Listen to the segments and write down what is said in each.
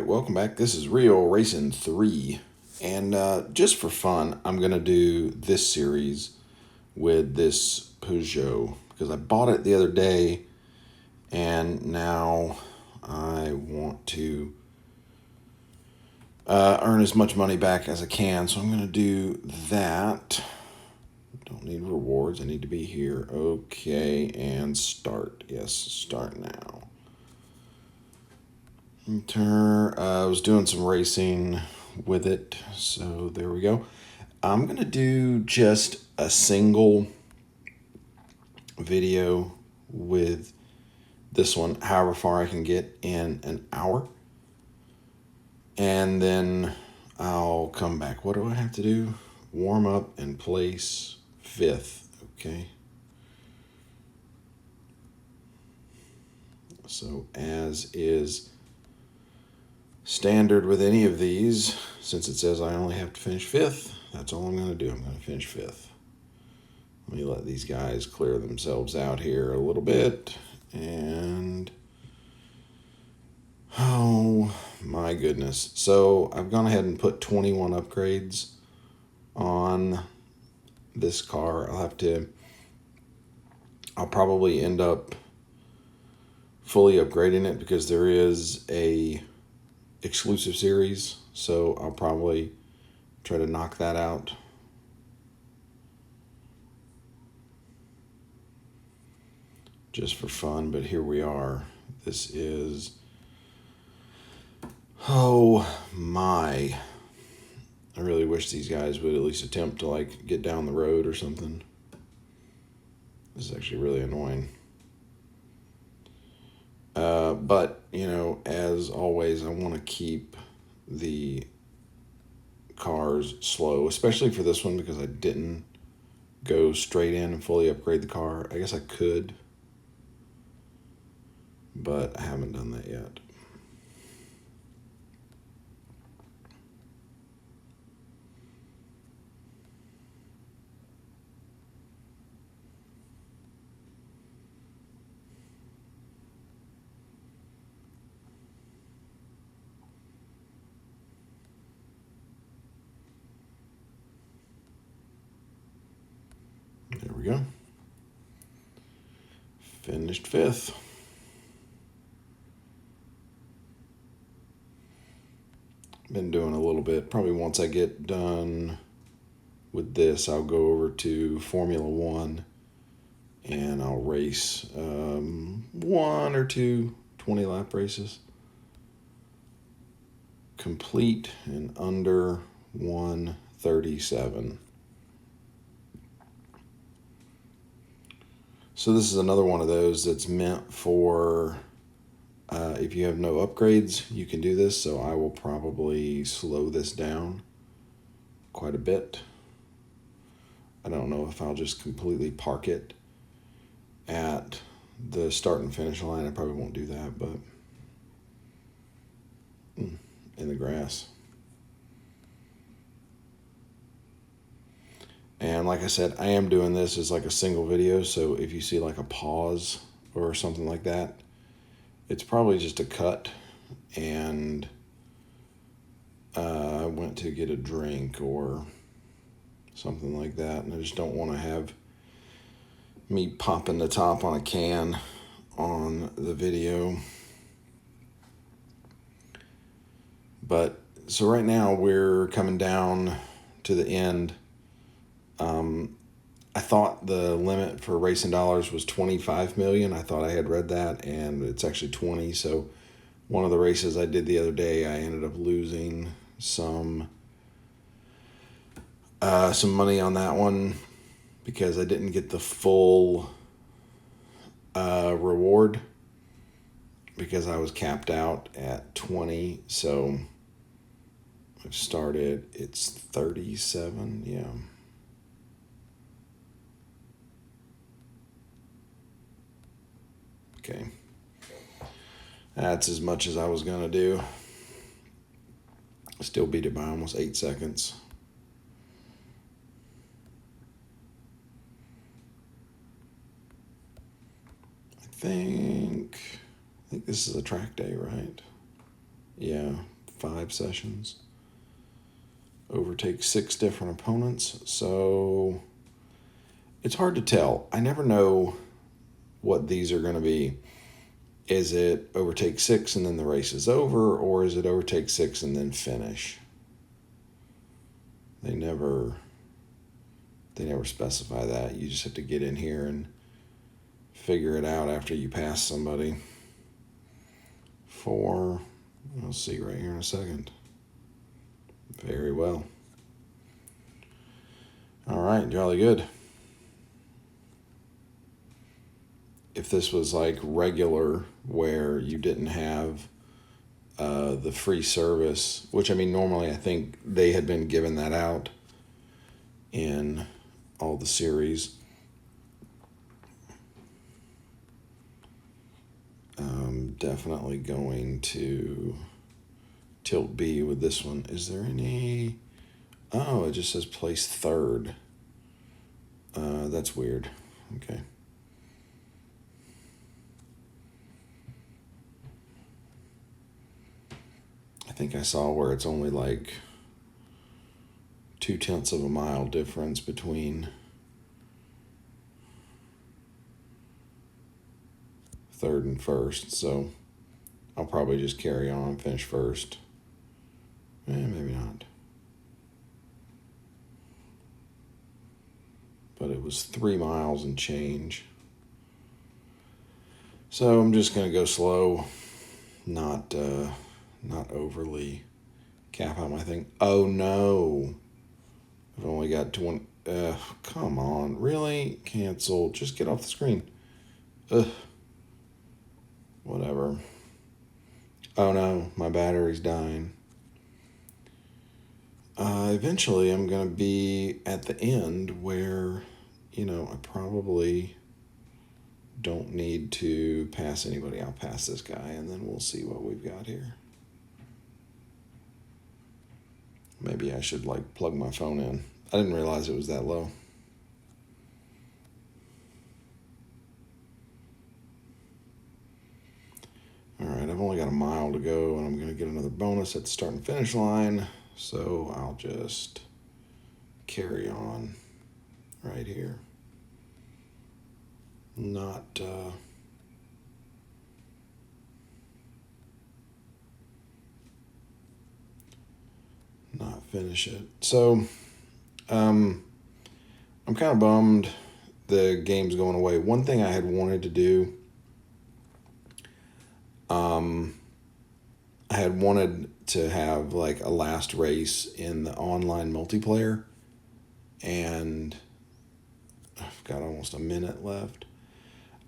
Alright, welcome back. This is Real Racing 3. And just for fun, I'm going to do this series with this Peugeot. Because I bought it the other day, and now I want to earn as much money back as I can. So I'm going to do that. Don't need rewards. I need to be here. Okay, and start. Yes, start now. I was doing some racing with it, so there we go. I'm going to do just a single video with this one, however far I can get in an hour. And then I'll come back. What do I have to do? Warm up and place fifth, okay? So as is standard with any of these, since it says I only have to finish fifth, that's all I'm going to do. I'm going to finish fifth. Let me let these guys clear themselves out here a little bit. And oh my goodness. So I've gone ahead and put 21 upgrades on this car. I'll probably end up fully upgrading it because there is a exclusive series, so I'll probably try to knock that out. Just for fun, but here we are. This is, oh my. I really wish these guys would at least attempt to like get down the road or something. This is actually really annoying. But, you know, as always, I want to keep the cars slow, especially for this one because I didn't go straight in and fully upgrade the car. I guess I could, but I haven't done that yet. There we go. Finished fifth. Been doing a little bit. Probably once I get done with this, I'll go over to Formula One and I'll race one or two 20-lap races. Complete in under 1:37. So this is another one of those that's meant for if you have no upgrades, you can do this. So I will probably slow this down quite a bit. I don't know if I'll just completely park it at the start and finish line. I probably won't do that, but in the grass. And like I said, I am doing this as like a single video, so if you see like a pause or something like that, it's probably just a cut, and I went to get a drink or something like that, and I just don't want to have me popping the top on a can on the video. But so right now we're coming down to the end. I thought the limit for racing dollars was 25 million. I thought I had read that, and it's actually 20. So one of the races I did the other day, I ended up losing some money on that one because I didn't get the full reward because I was capped out at 20. So I've started, it's 37, yeah. Okay, that's as much as I was going to do. Still beat it by almost 8 seconds. I think this is a track day, right? Yeah, 5 sessions. Overtake 6 different opponents. So it's hard to tell. I never know what these are going to be. Is it overtake 6 and then the race is over, or is it overtake 6 and then finish? They never specify that. You just have to get in here and figure it out after you pass somebody. We'll see right here in a second. Very well. All right, jolly good. If this was like regular, where you didn't have the free service, which I mean, normally I think they had been given that out in all the series. Definitely going to tilt B with this one. Is there any... Oh, it just says place 3rd. That's weird. Okay. I think I saw where it's only like 0.2 of a mile difference between 3rd and 1st, so I'll probably just carry on and finish 1st. Maybe not. But it was 3 miles and change. So I'm just going to go slow, not overly cap out my thing. Oh no. I've only got 20. Come on. Really? Cancel. Just get off the screen. Ugh. Whatever. Oh no, my battery's dying. Eventually I'm going to be at the end where, I probably don't need to pass anybody. I'll pass this guy and then we'll see what we've got here. Maybe I should plug my phone in. I didn't realize it was that low. All right, I've only got a mile to go, and I'm going to get another bonus at the start and finish line, so I'll just carry on right here. Not finish it. So I'm kind of bummed the game's going away. One thing I had wanted to do, I had wanted to have a last race in the online multiplayer, and I've got almost a minute left.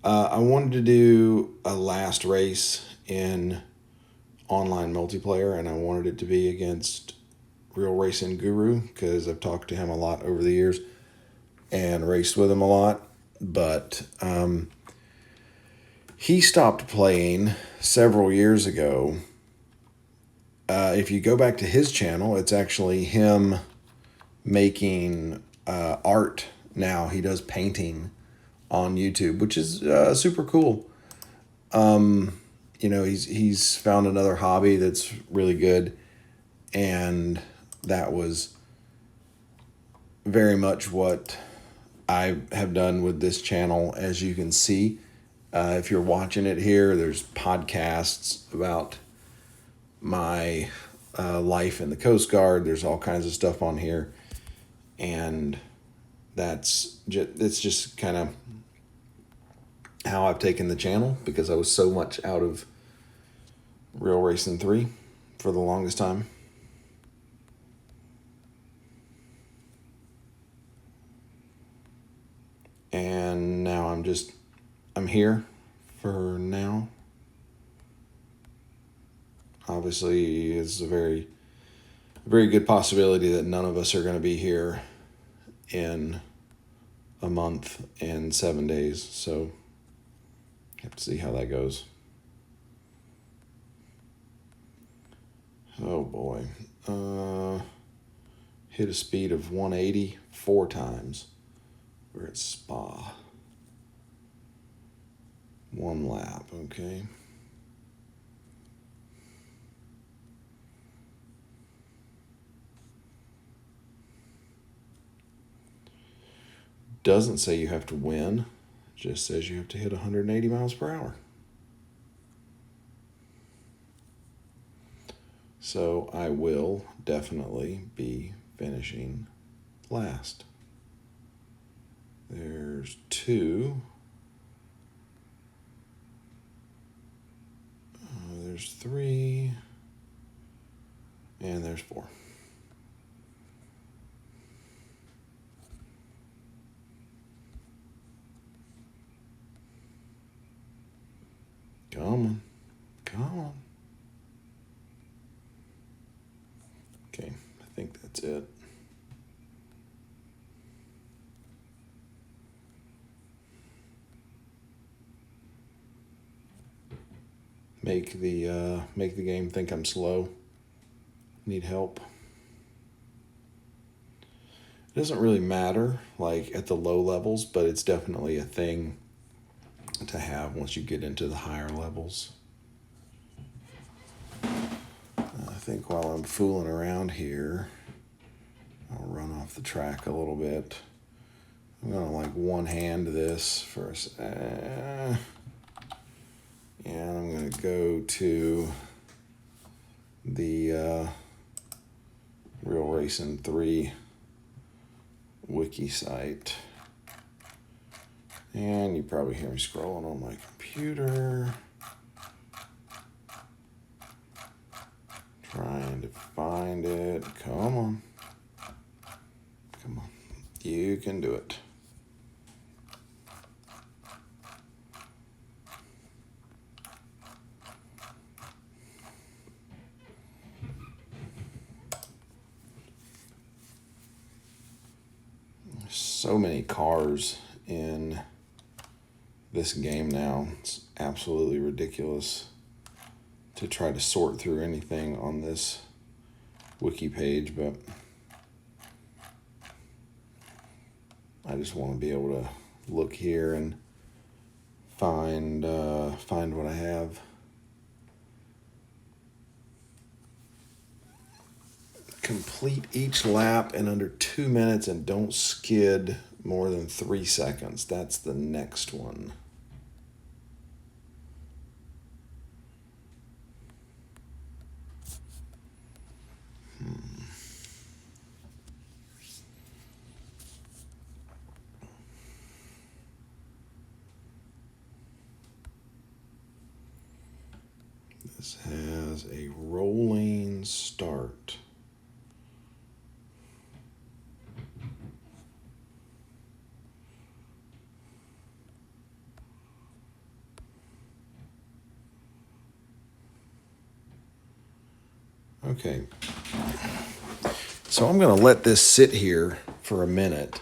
I wanted to do a last race in online multiplayer, and I wanted it to be against Real Racing Guru, because I've talked to him a lot over the years and raced with him a lot. But he stopped playing several years ago. If you go back to his channel, it's actually him making art now. He does painting on YouTube, which is super cool. He's found another hobby that's really good, and that was very much what I have done with this channel. As you can see, if you're watching it here, there's podcasts about my life in the Coast Guard. There's all kinds of stuff on here, and it's just kind of how I've taken the channel, because I was so much out of Real Racing 3 for the longest time. And now I'm here for now. Obviously, it's a very, very good possibility that none of us are going to be here in a month and 7 days. So, have to see how that goes. Oh boy. Hit a speed of 180 4 times. We're at Spa. 1 lap, okay. doesn't say you have to win. It just says you have to hit 180 miles per hour. So I will definitely be finishing last. There's 2. There's 3. And there's 4. Come on. Come on. Okay, I think that's it. Make the game think I'm slow. Need help. It doesn't really matter, like at the low levels, but it's definitely a thing to have once you get into the higher levels. I think while I'm fooling around here, I'll run off the track a little bit. I'm gonna like one-hand this first. And I'm gonna go to the Real Racing 3 wiki site. And you probably hear me scrolling on my computer. Trying to find it. Come on. Come on. You can do it. So many cars in this game now. It's absolutely ridiculous to try to sort through anything on this wiki page, but I just want to be able to look here and find what I have. Complete each lap in under 2 minutes and don't skid more than 3 seconds. That's the next one. This has a rolling start. Okay, so I'm going to let this sit here for a minute.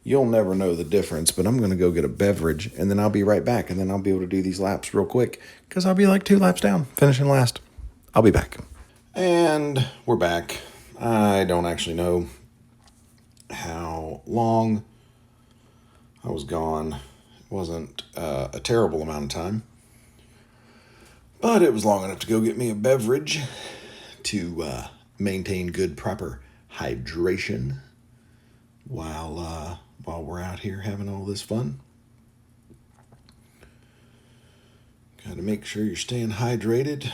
You'll never know the difference, but I'm going to go get a beverage, and then I'll be right back, and then I'll be able to do these laps real quick, because I'll be like 2 laps down, finishing last. I'll be back. And we're back. I don't actually know how long I was gone. It wasn't a terrible amount of time, but it was long enough to go get me a beverage to maintain good, proper hydration while we're out here having all this fun. Got to make sure you're staying hydrated.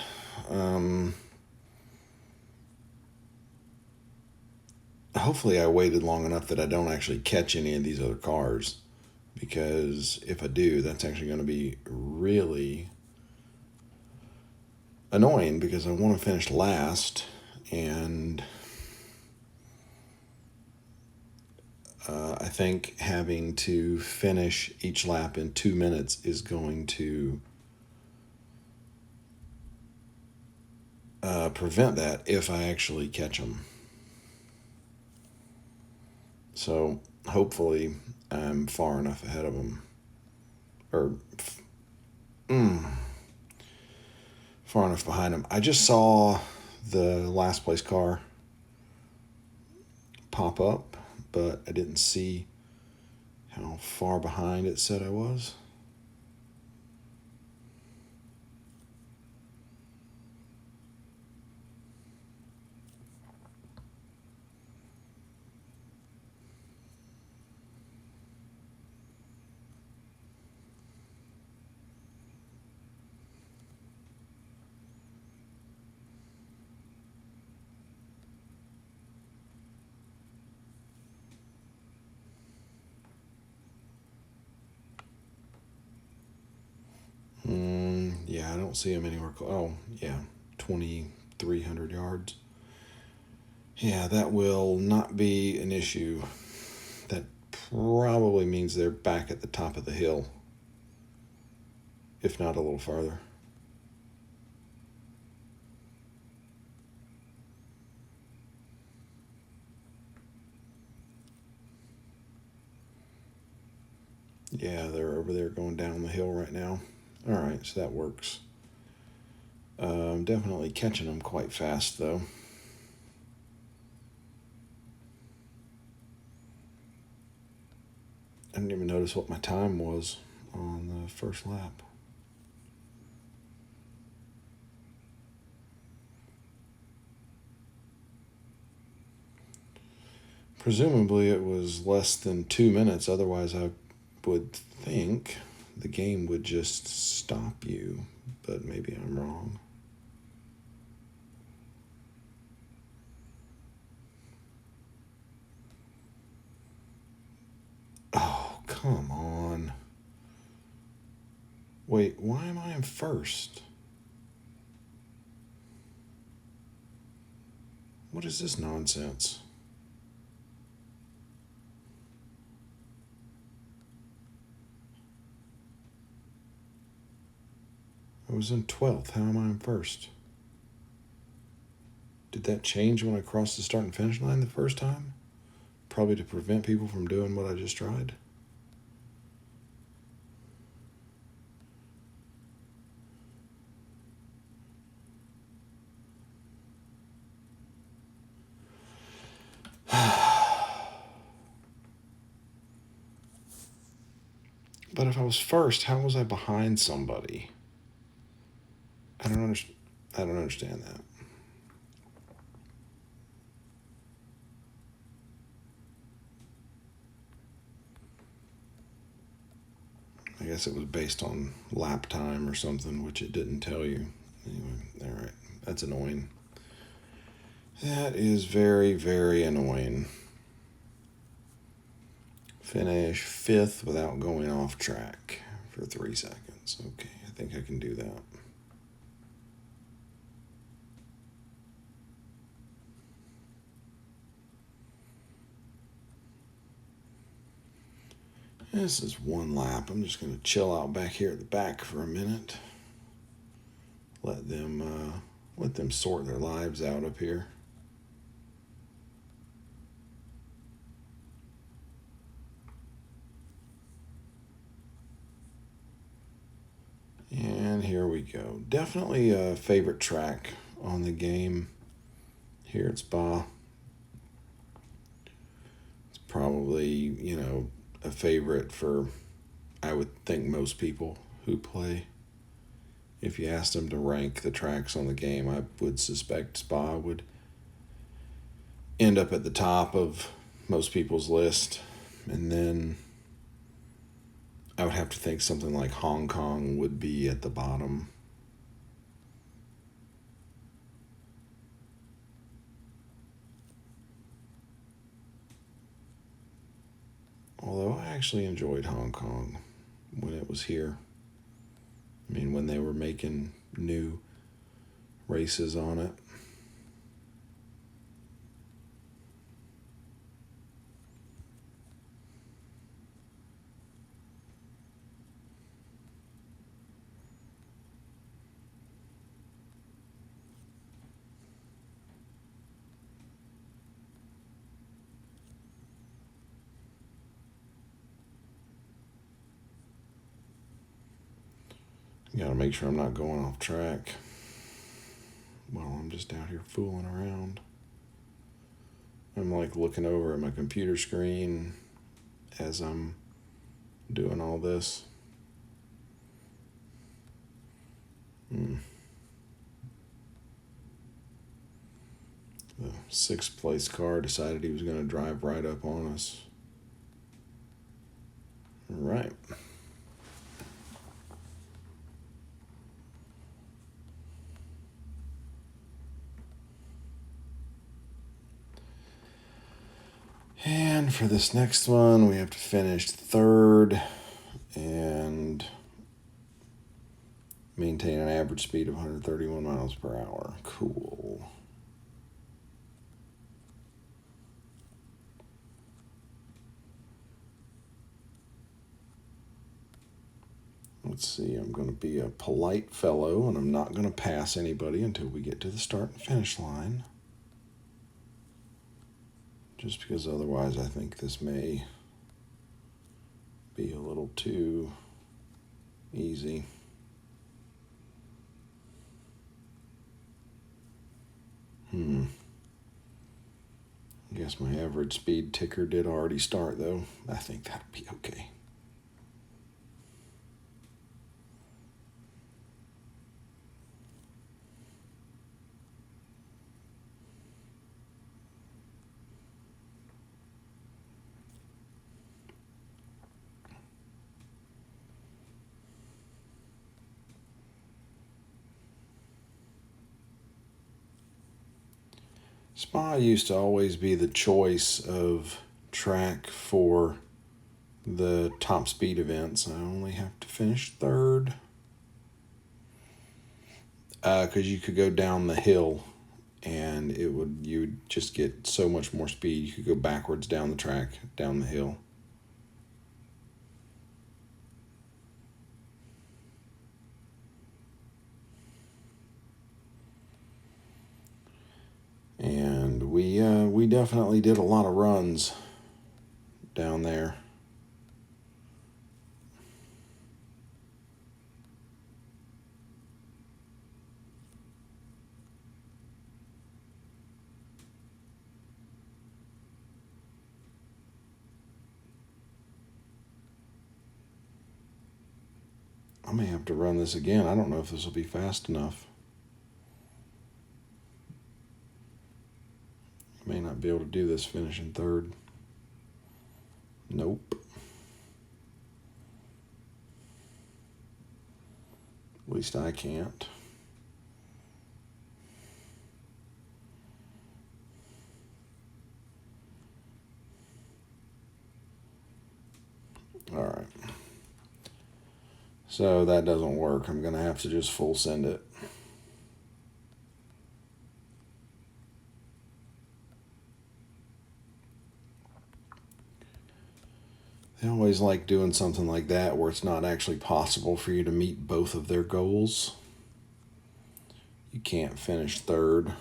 Hopefully I waited long enough that I don't actually catch any of these other cars, because if I do, that's actually going to be really annoying, because I want to finish last, and I think having to finish each lap in 2 minutes is going to prevent that if I actually catch them. So hopefully I'm far enough ahead of them, or far enough behind them. I just saw the last place car pop up, but I didn't see how far behind it said I was. don't see him anywhere close. Oh, yeah, 2,300 yards. Yeah, that will not be an issue. That probably means they're back at the top of the hill, if not a little farther. Yeah, they're over there going down the hill right now. All right, so that works. I'm definitely catching them quite fast, though. I didn't even notice what my time was on the first lap. Presumably it was less than 2 minutes, otherwise I would think the game would just stop you, but maybe I'm wrong. Oh, come on. Wait, why am I in first? What is this nonsense? I was in 12th. How am I in first? Did that change when I crossed the start and finish line the first time? Probably to prevent people from doing what I just tried. But if I was first, how was I behind somebody? I don't understand that. I guess it was based on lap time or something, which it didn't tell you. Anyway, all right. That's annoying. That is very, very annoying. Finish 5th without going off track for 3 seconds. Okay, I think I can do that. This is 1 lap. I'm just going to chill out back here at the back for a minute. Let them sort their lives out up here. And here we go. Definitely a favorite track on the game here at Spa. It's probably, a favorite for, I would think, most people who play. If you asked them to rank the tracks on the game, I would suspect Spa would end up at the top of most people's list. And then I would have to think something like Hong Kong would be at the bottom. Although I actually enjoyed Hong Kong when it was here. I mean, when they were making new races on it. Gotta make sure I'm not going off track while I'm just out here fooling around. I'm like looking over at my computer screen as I'm doing all this. The 6th place car decided he was going to drive right up on us. All right. And for this next one, we have to finish 3rd and Maintain an average speed of 131 miles per hour. Cool. Let's see, I'm going to be a polite fellow, and I'm not going to pass anybody until we get to the start and finish line. Just because otherwise I think this may be a little too easy. I guess my average speed ticker did already start, though. I think that'll be okay. Spa used to always be the choice of track for the top speed events. I only have to finish third because you could go down the hill and you'd just get so much more speed. You could go backwards down the track, down the hill. And we definitely did a lot of runs down there. I may have to run this again. I don't know if this will be fast enough. May not be able to do this finishing third. Nope. At least I can't. All right. So that doesn't work. I'm going to have to just full send it. They always like doing something like that where it's not actually possible for you to meet both of their goals. You can't finish third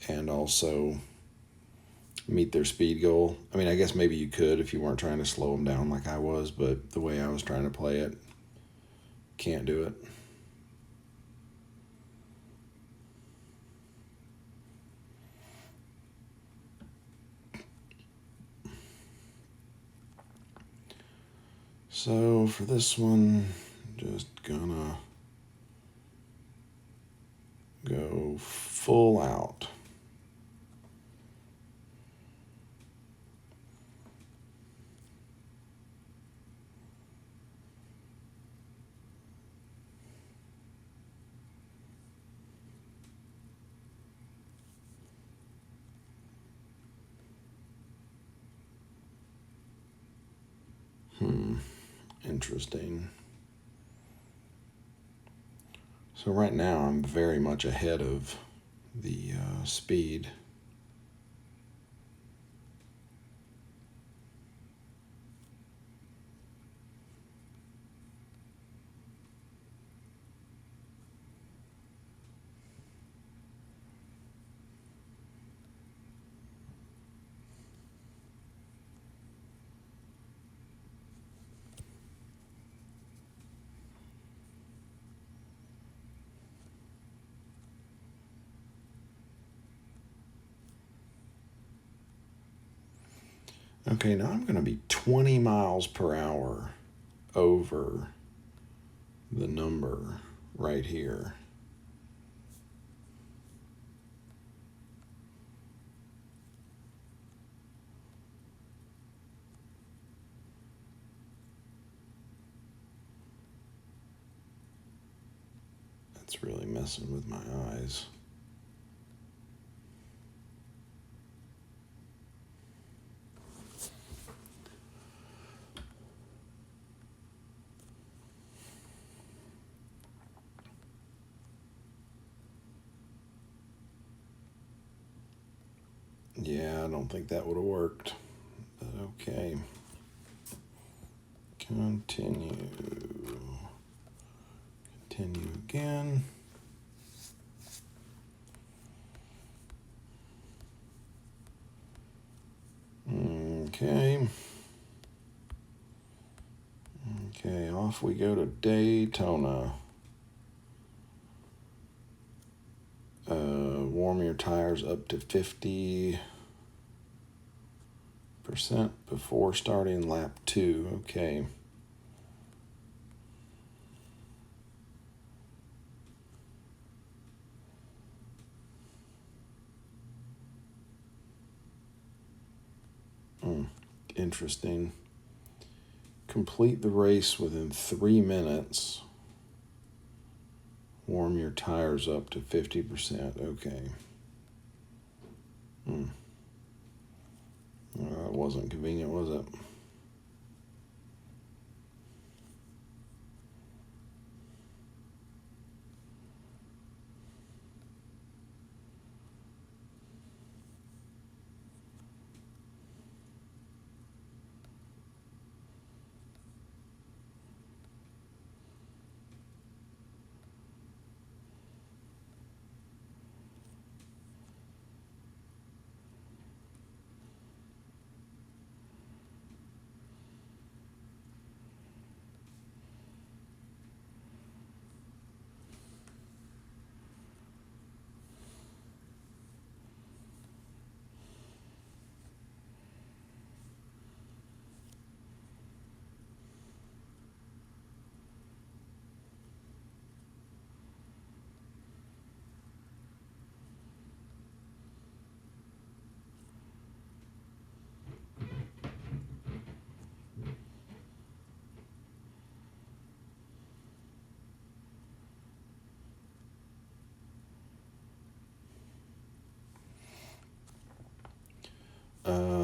and also meet their speed goal. I mean, I guess maybe you could if you weren't trying to slow them down like I was, but the way I was trying to play it, can't do it. So for this one, just gonna go full out. Interesting. So right now I'm very much ahead of the speed. Okay, now I'm going to be 20 miles per hour over the number right here. That's really messing with my eyes. Yeah, I don't think that would have worked. But okay. Continue. Continue again. Okay. Okay, off we go to Daytona. Warm your tires up to 50% before starting lap 2. Okay. Interesting. Complete the race within 3 minutes. Warm your tires up to 50%. Okay. That wasn't convenient, was it?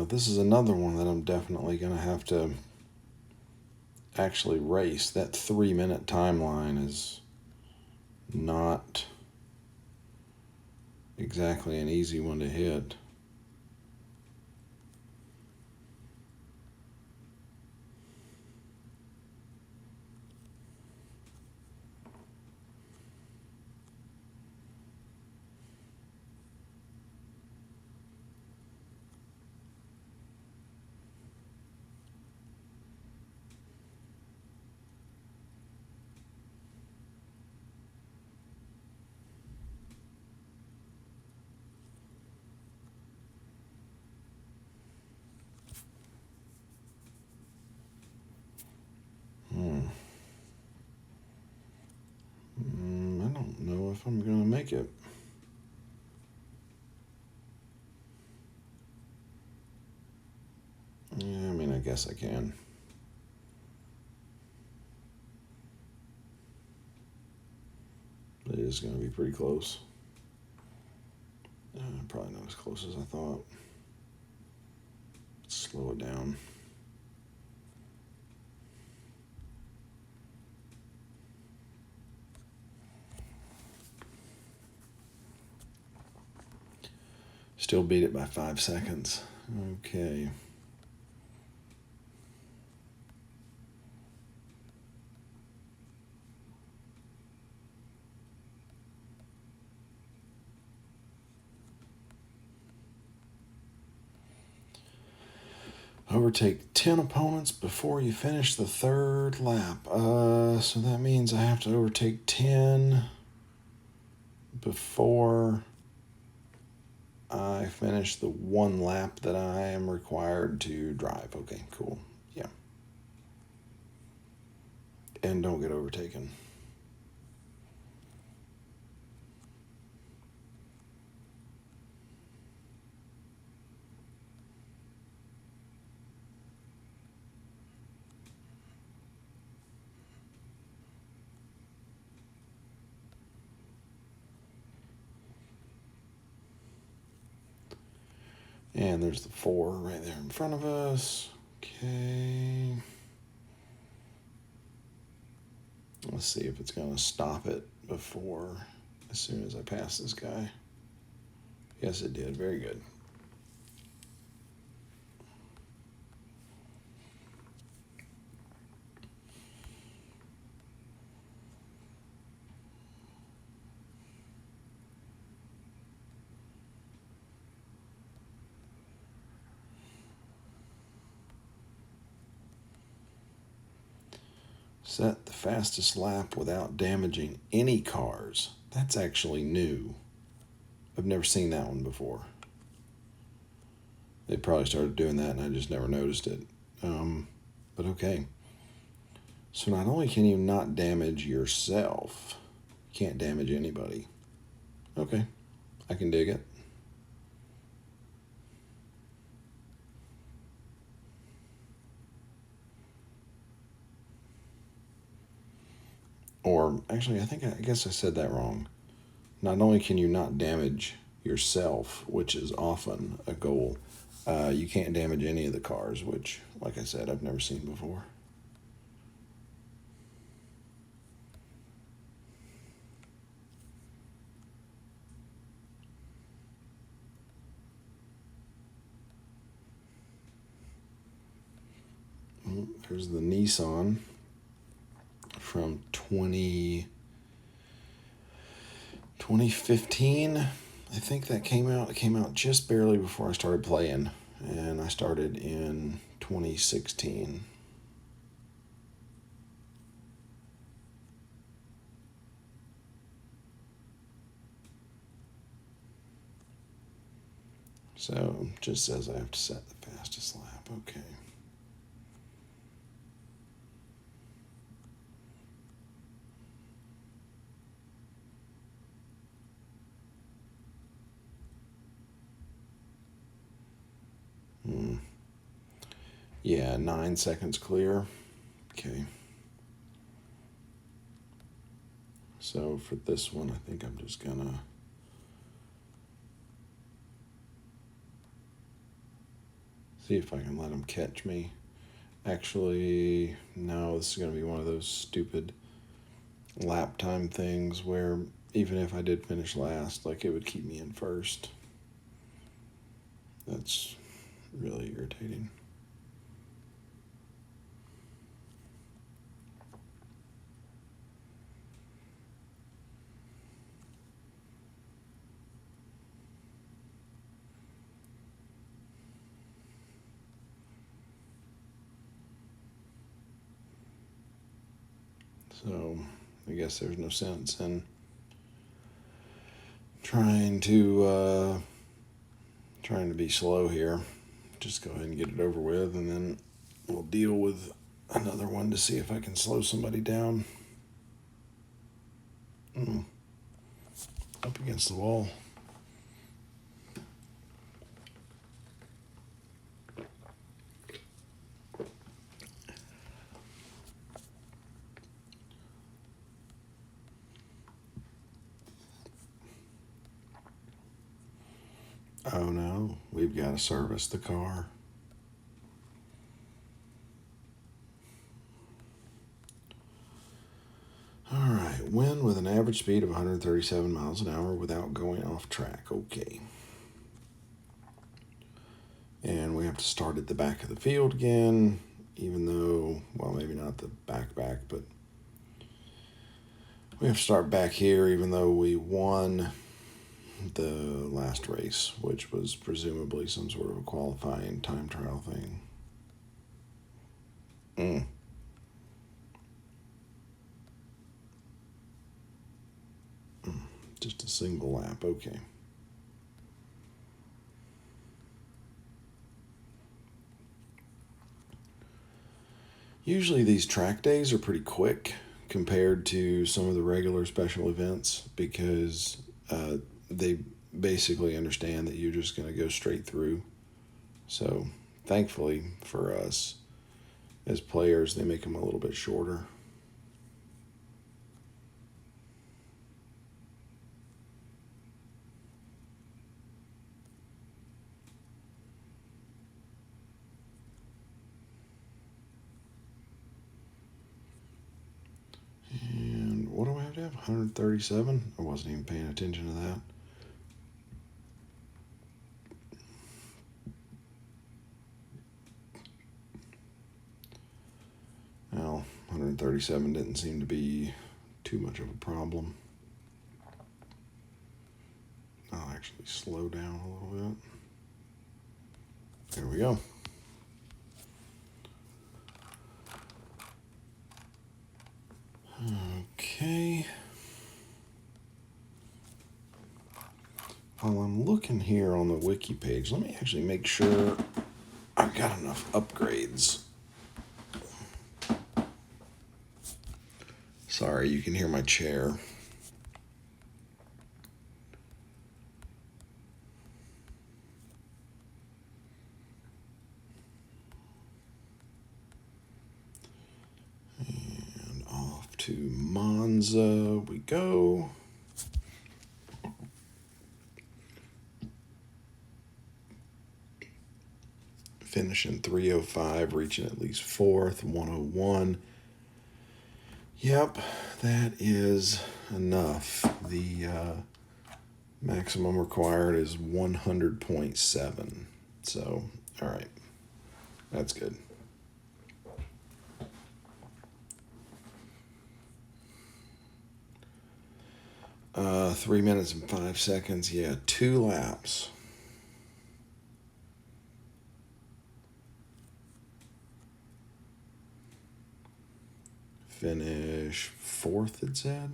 This is another one that I'm definitely going to have to actually race. That 3-minute timeline is not exactly an easy one to hit. I don't know if I'm going to make it. Yeah, I mean, I guess I can. It is going to be pretty close. Probably not as close as I thought. Let's slow it down. Still beat it by 5 seconds. Okay. Overtake 10 opponents before you finish the 3rd lap. So that means I have to overtake 10 before I finish the 1 lap that I am required to drive. Okay, cool. Yeah. And don't get overtaken. And there's the 4 right there in front of us. Okay. Let's see if it's going to stop it before, as soon as I pass this guy. Yes, it did. Very good. Set the fastest lap without damaging any cars. That's actually new. I've never seen that one before. They probably started doing that and I just never noticed it. But okay. So not only can you not damage yourself, you can't damage anybody. Okay, I can dig it. Or actually, I guess I said that wrong. Not only can you not damage yourself, which is often a goal, you can't damage any of the cars, which, like I said, I've never seen before. There's the Nissan from 2015. I think that came out. It came out just barely before I started playing, and I started in 2016. So it just says I have to set the fastest lap. Okay. Yeah, 9 seconds clear. Okay. So for this one, I think I'm just gonna see if I can let them catch me. Actually, no, this is gonna be one of those stupid lap time things where even if I did finish last, like it would keep me in first. That's really irritating. So I guess there's no sense in trying to be slow here. Just go ahead and get it over with, and then we'll deal with another one to see if I can slow somebody down. Up against the wall. Oh no, we've got to service the car. All right, win with an average speed of 137 miles an hour without going off track. Okay. And we have to start at the back of the field again, even though, well, maybe not the back, but we have to start back here, even though we won the last race, which was presumably some sort of a qualifying time trial thing. Just a single lap, okay. Usually these track days are pretty quick compared to some of the regular special events because they basically understand that you're just going to go straight through. So thankfully for us as players, they make them a little bit shorter. And what do I have to have? 137? I wasn't even paying attention to that. Well, 137 didn't seem to be too much of a problem. I'll actually slow down a little bit. There we go. here on the wiki page. Let me actually make sure I've got enough upgrades. Sorry, you can hear my chair. And off to Monza we go. Finishing 305, reaching at least fourth, 101. Yep, that is enough. The maximum required is 100.7. So, all right, that's good. Uh, 3 minutes and 5 seconds. Yeah, 2 laps. Finish fourth, it said.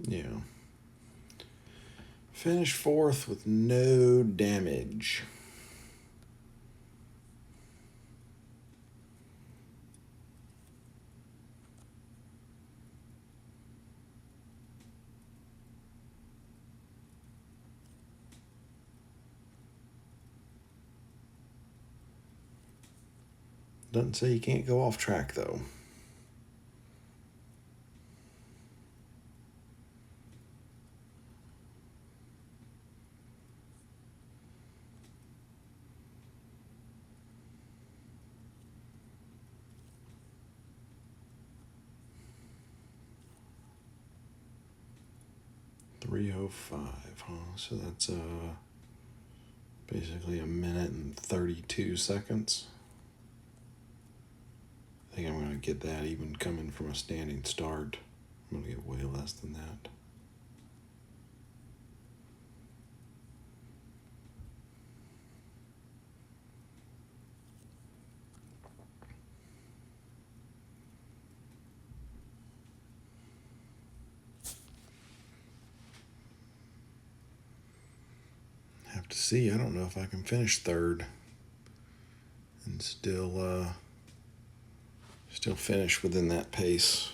Yeah. Finish fourth with no damage. Doesn't say you can't go off track, though. .305, huh? So that's basically a minute and 32 seconds. I think I'm going to get that even coming from a standing start. I'm going to get way less than that. Have to see. I don't know if I can finish third and still finish within that pace.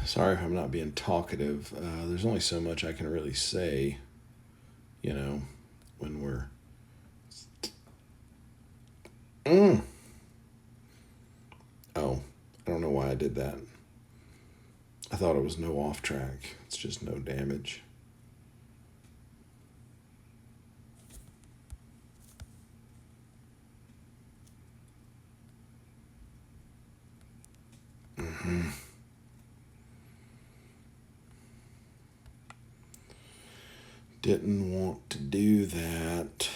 Sorry if I'm not being talkative. There's only so much I can really say, when we're... Oh, I don't know why I did that. I thought it was no off track. It's just no damage. Didn't want to do that.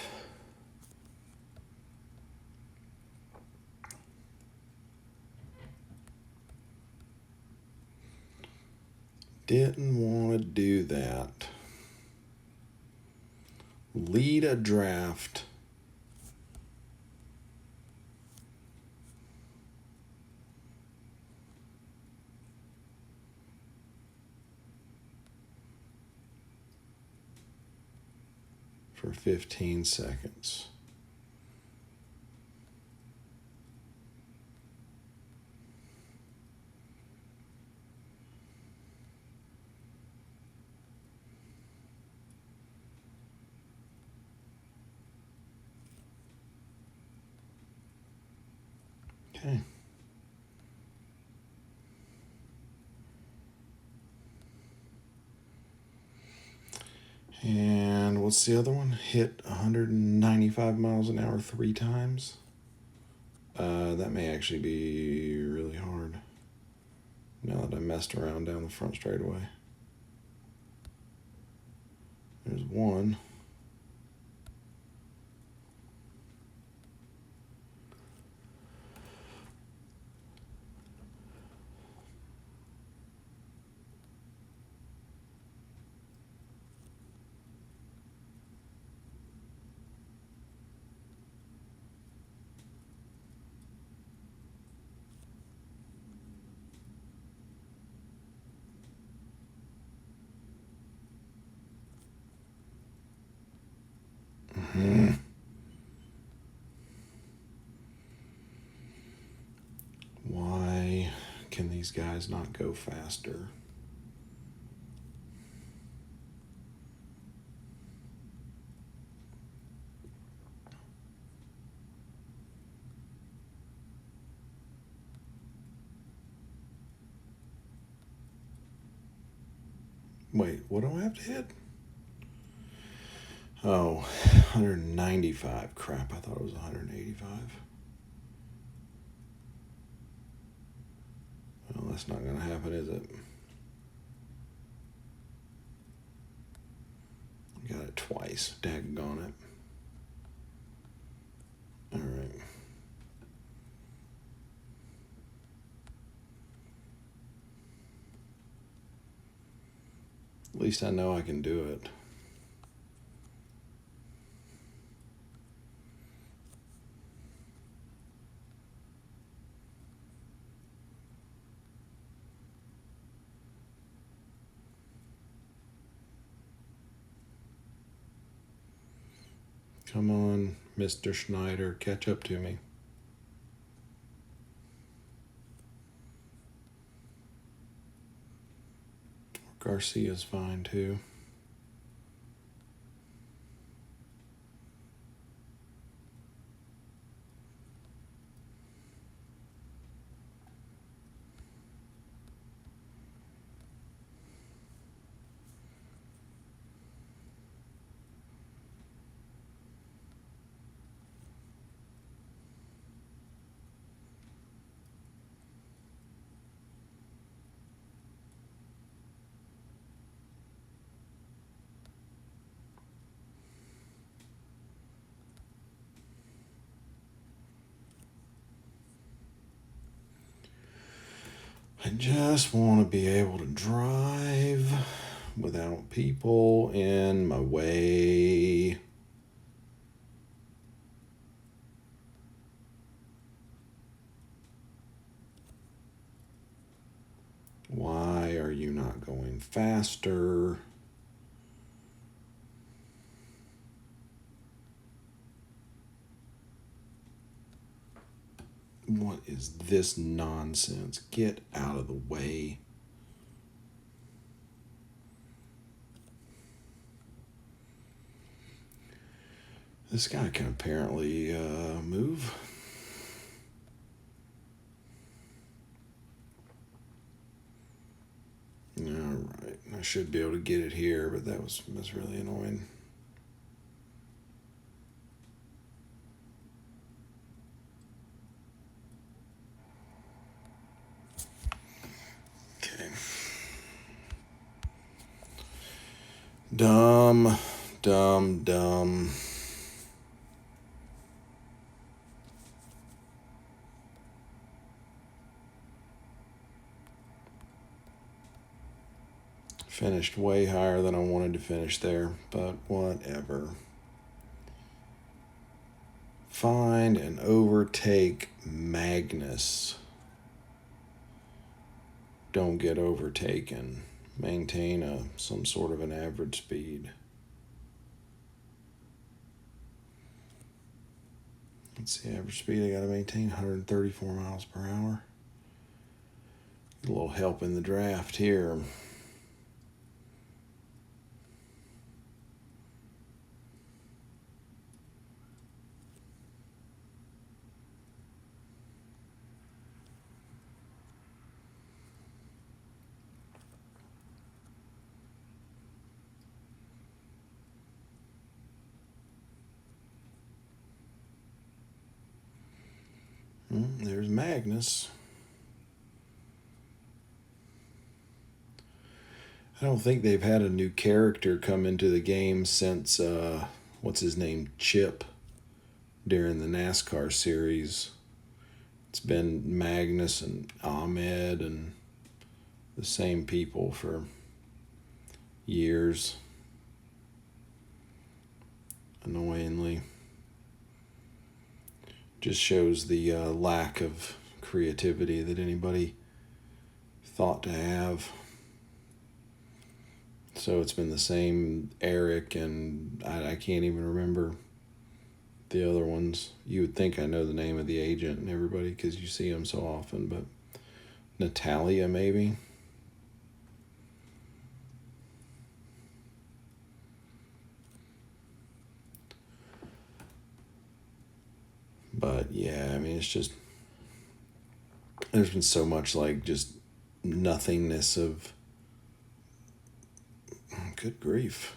Didn't want to do that. Lead a draft. For 15 seconds. Okay. And what's the other one? Hit 195 miles an hour 3 times. That may actually be really hard now that I messed around down the front straightaway. There's one. Why can these guys not go faster? Wait, what do I have to hit? Oh, 195. Crap, I thought it was 185. Well, that's not going to happen, is it? Got it twice. Daggone it. Alright. At least I know I can do it. Come on, Mr. Schneider, catch up to me. Garcia's fine too. I just want to be able to drive without people in my way. Why are you not going faster? What is this nonsense? Get out of the way. This guy can apparently move. Alright, I should be able to get it here, but that's really annoying. Okay. Dumb. Finished way higher than I wanted to finish there, but whatever. Find and overtake Magnus. Don't get overtaken. Maintain some sort of an average speed. Let's see, average speed I gotta maintain 134 miles per hour. Get a little help in the draft here. There's Magnus. I don't think they've had a new character come into the game since, what's his name, Chip, during the NASCAR series. It's been Magnus and Ahmed and the same people for years. Annoyingly. Just shows the lack of creativity that anybody thought to have. So it's been the same Eric, and I can't even remember the other ones. You would think I know the name of the agent and everybody because you see them so often, but Natalia maybe? But yeah, I mean, it's just, there's been so much like just nothingness of, good grief.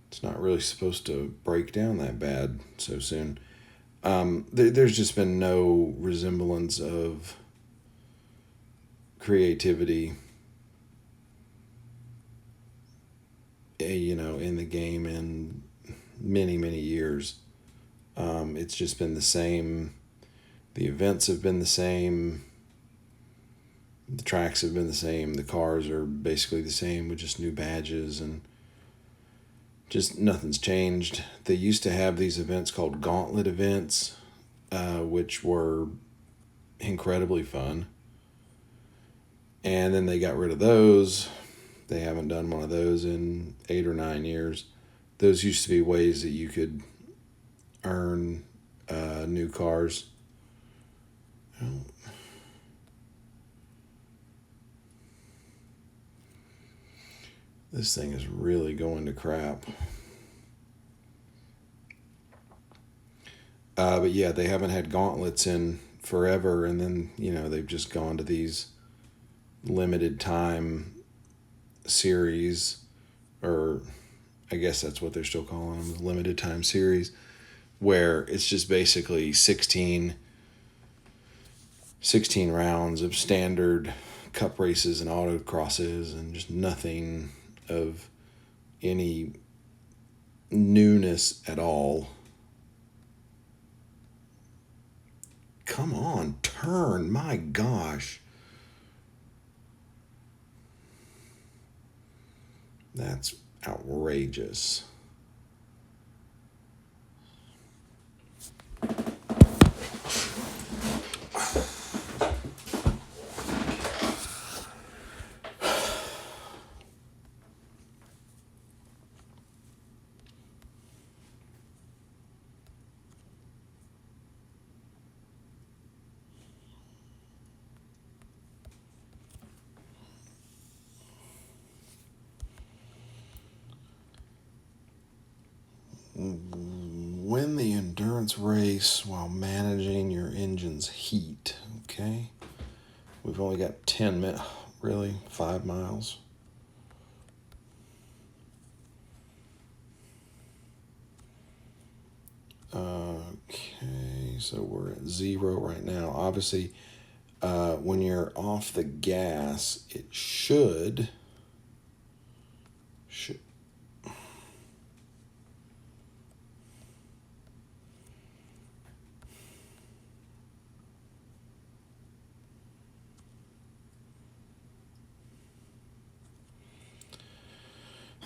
It's not really supposed to break down that bad so soon. There's just been no resemblance of creativity, in the game in many, many years. It's just been the same. The events have been the same. The tracks have been the same. The cars are basically the same with just new badges, and just nothing's changed. They used to have these events called gauntlet events, which were incredibly fun. And then they got rid of those. They haven't done one of those in 8 or 9 years. Those used to be ways that you could earn new cars. This thing is really going to crap. But yeah, they haven't had gauntlets in forever, and then, they've just gone to these limited time series, or I guess that's what they're still calling them, limited time series, where it's just basically 16 rounds of standard cup races and autocrosses, and just nothing of any newness at all. Come on, turn, my gosh. That's outrageous. Win the endurance race while managing your engine's heat. Okay. We've only got 10 minutes. Really? 5 miles? Okay, so we're at 0 right now. Obviously, when you're off the gas, it should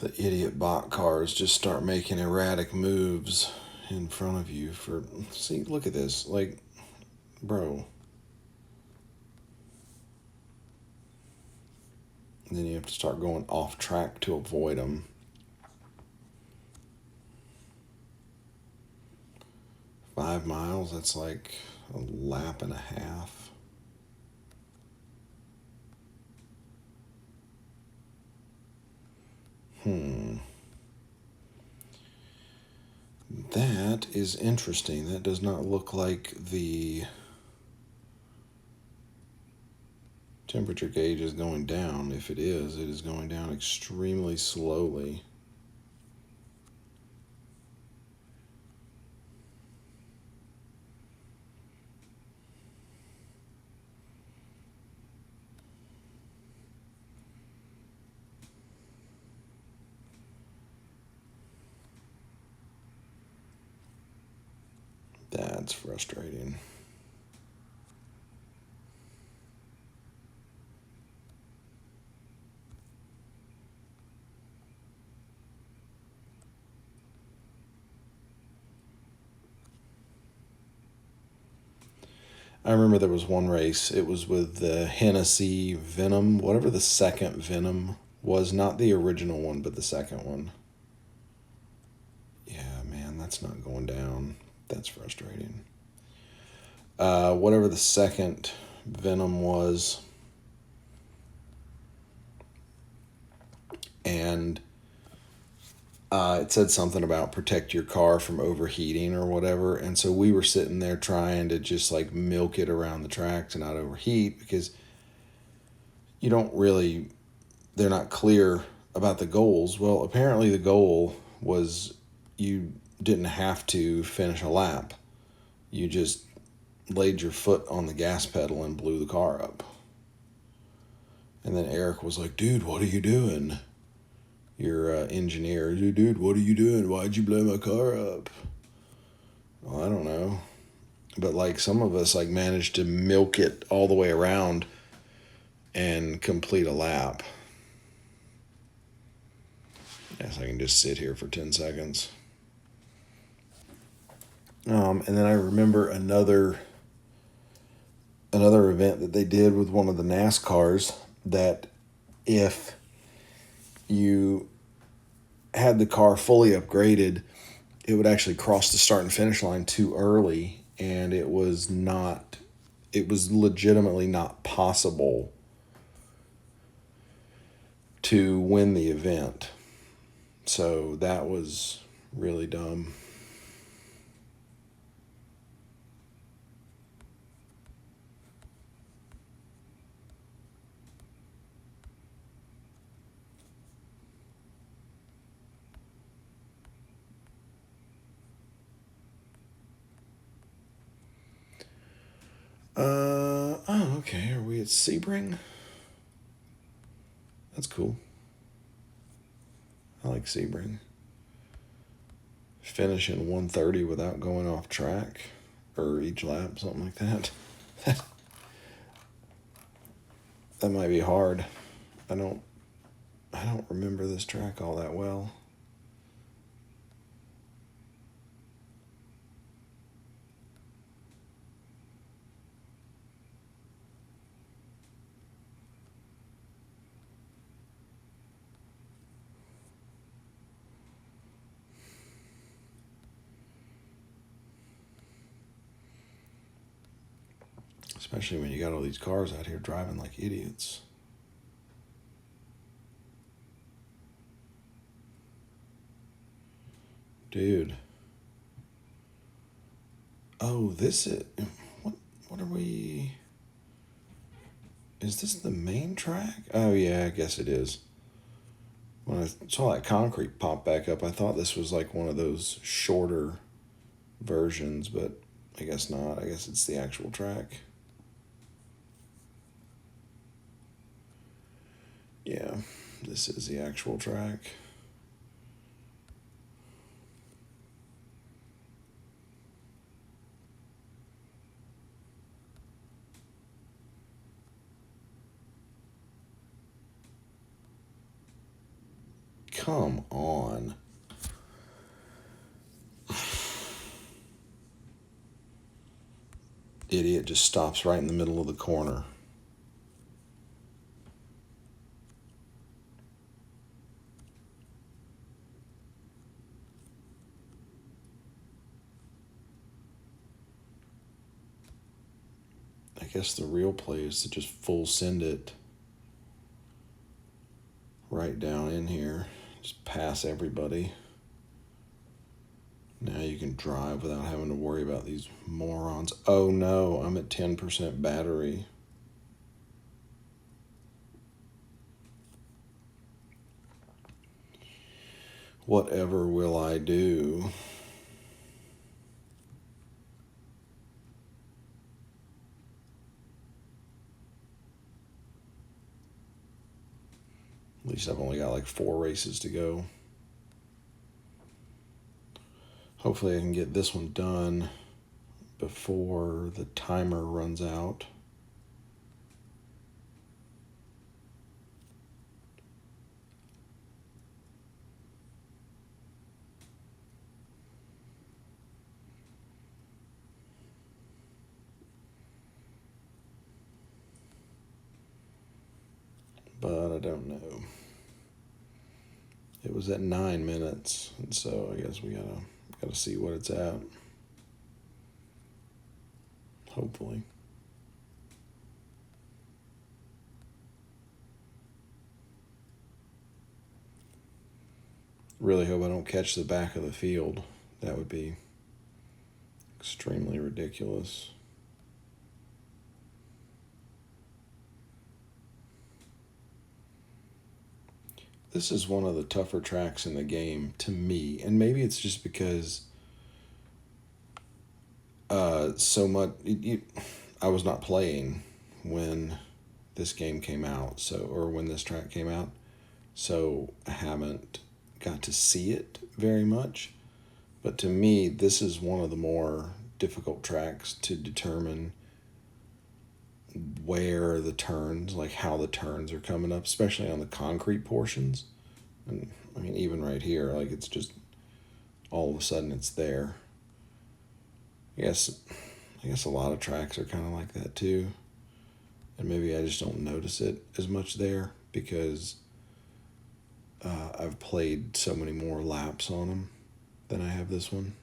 the idiot bot cars just start making erratic moves in front of you. See, look at this, like, bro. And then you have to start going off track to avoid them. $5 miles, that's like a lap and a half. That is interesting. That does not look like the temperature gauge is going down. If it is going down extremely slowly. That's frustrating. I remember there was one race. It was with the Hennessy Venom, whatever the second Venom was, not the original one, but the second one. Yeah, man, that's not going down. That's frustrating. Whatever the second Venom was, and it said something about protect your car from overheating or whatever. And so we were sitting there trying to just like milk it around the track to not overheat, because you don't really, they're not clear about the goals. Well, apparently the goal was you didn't have to finish a lap. You just laid your foot on the gas pedal and blew the car up. And then Eric was like, dude, what are you doing? Your engineer, dude, what are you doing? Why'd you blow my car up? Well, I don't know. But like some of us like managed to milk it all the way around and complete a lap. Yes, I can just sit here for 10 seconds. And then I remember another event that they did with one of the NASCARs, that if you had the car fully upgraded, it would actually cross the start and finish line too early, and it was legitimately not possible to win the event. So that was really dumb. Oh, okay. Are we at Sebring? That's cool. I like Sebring. Finishing 130 without going off track, or each lap, something like that. That might be hard. I don't remember this track all that well. Especially when you got all these cars out here driving like idiots. Dude. Oh, this is... What are we... Is this the main track? Oh, yeah, I guess it is. When I saw that concrete pop back up, I thought this was like one of those shorter versions, but I guess not. I guess it's the actual track. Yeah, this is the actual track. Come on. Idiot just stops right in the middle of the corner. I guess the real play is to just full send it right down in here. Just pass everybody. Now you can drive without having to worry about these morons. Oh no, I'm at 10% battery. Whatever will I do? At least I've only got like 4 races to go. Hopefully I can get this one done before the timer runs out. But I don't know. It was at 9 minutes, and so I guess we gotta see what it's at. Hopefully. Really hope I don't catch the back of the field. That would be extremely ridiculous. This is one of the tougher tracks in the game to me, and maybe it's just because so much. I was not playing when this game came out, or when this track came out, so I haven't got to see it very much. But to me, this is one of the more difficult tracks to determine where the turns, like how the turns are coming up, especially on the concrete portions. And I mean, even right here, like it's just all of a sudden it's there. I guess a lot of tracks are kind of like that too. And maybe I just don't notice it as much there because I've played so many more laps on them than I have this one.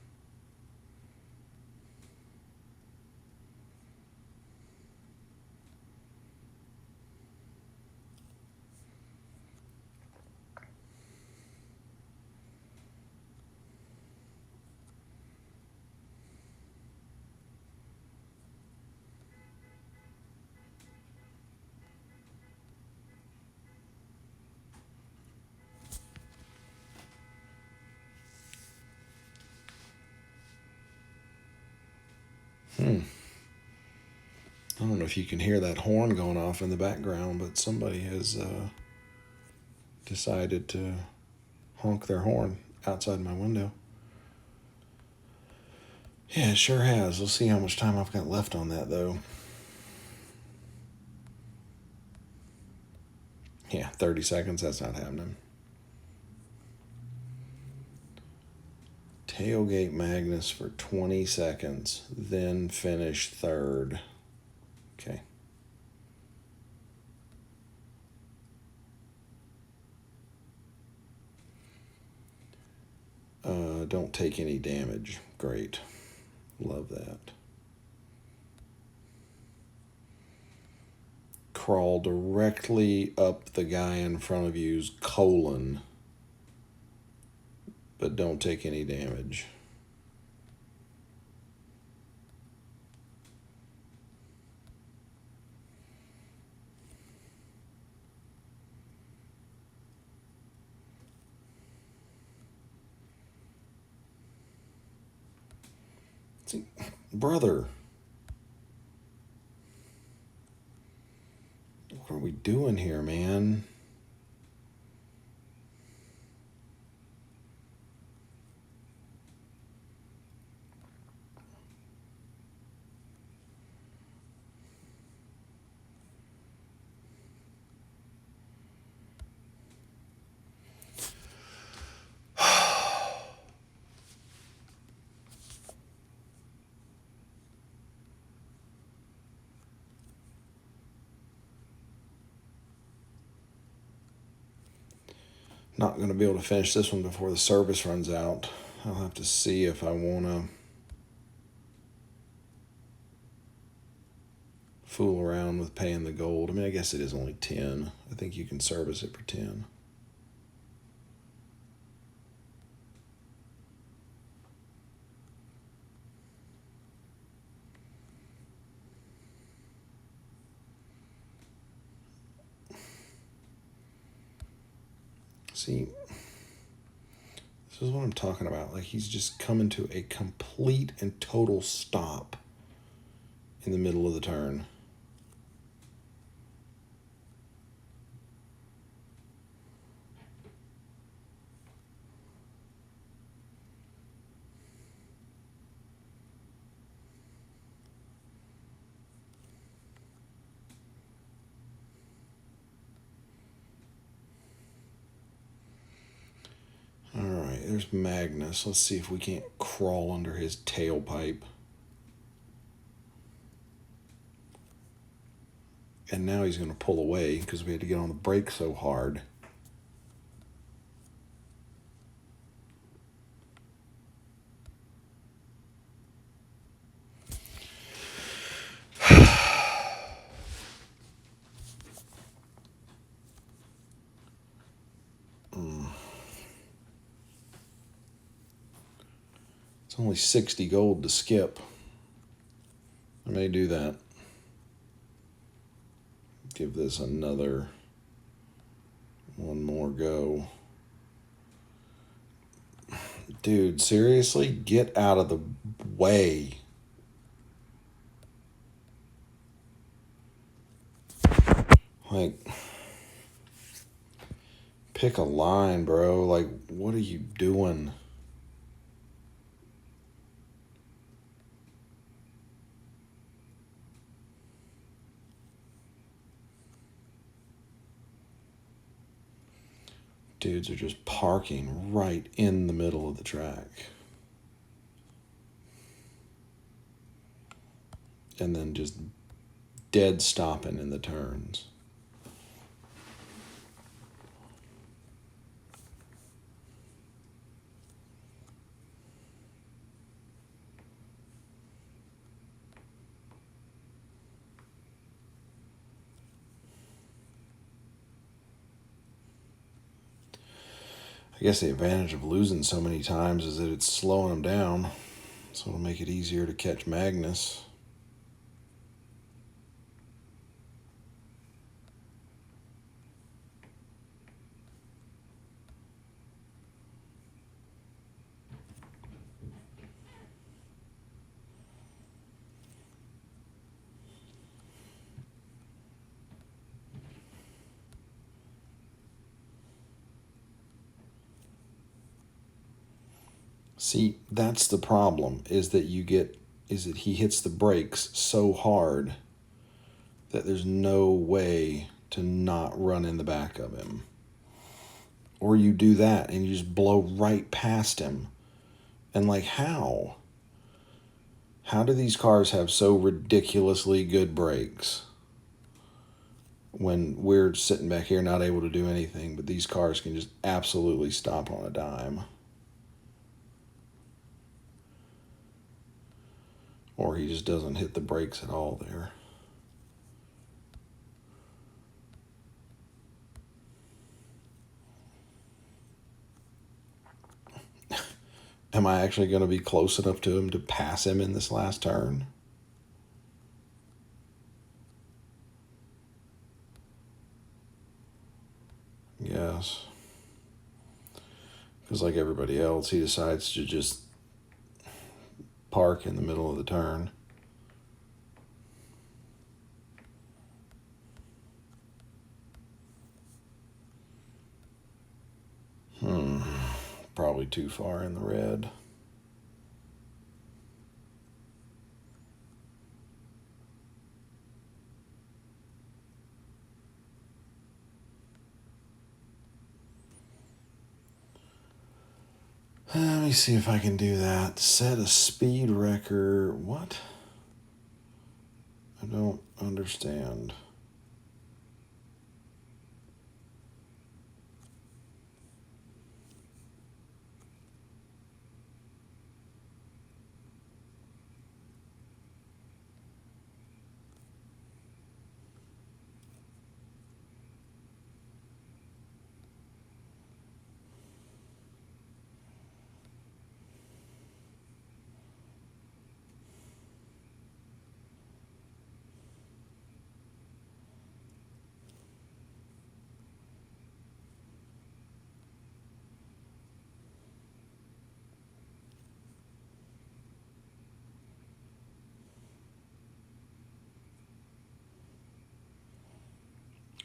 I don't know if you can hear that horn going off in the background, but somebody has decided to honk their horn outside my window. Yeah, it sure has. Let's see how much time I've got left on that, though. Yeah, 30 seconds. That's not happening. Tailgate Magnus for 20 seconds, then finish third. Okay. Don't take any damage. Great. Love that. Crawl directly up the guy in front of you's colon, but don't take any damage. See, brother, what are we doing here, man? Not going to be able to finish this one before the service runs out. I'll have to see if I want to fool around with paying the gold. I mean, I guess it is only 10. I think you can service it for 10. See, this is what I'm talking about. Like, he's just coming to a complete and total stop in the middle of the turn. there's Magnus. Let's see if we can't crawl under his tailpipe. And now he's going to pull away because we had to get on the brake so hard. It's only 60 gold to skip. I may do that. Give this another one more go. Dude, seriously? Get out of the way. Like, pick a line, bro. Like, what are you doing? Dudes are just parking right in the middle of the track. And then just dead stopping in the turns. I guess the advantage of losing so many times is that it's slowing them down. So it'll make it easier to catch Magnus. See, that's the problem, is that he hits the brakes so hard that there's no way to not run in the back of him. Or you do that and you just blow right past him. And like, how? How do these cars have so ridiculously good brakes when we're sitting back here not able to do anything, but these cars can just absolutely stop on a dime? Or he just doesn't hit the brakes at all there. Am I actually going to be close enough to him to pass him in this last turn? Yes. Because like everybody else, he decides to just park in the middle of the turn. Probably too far in the red. Let me see if I can do that. Set a speed record. What? I don't understand.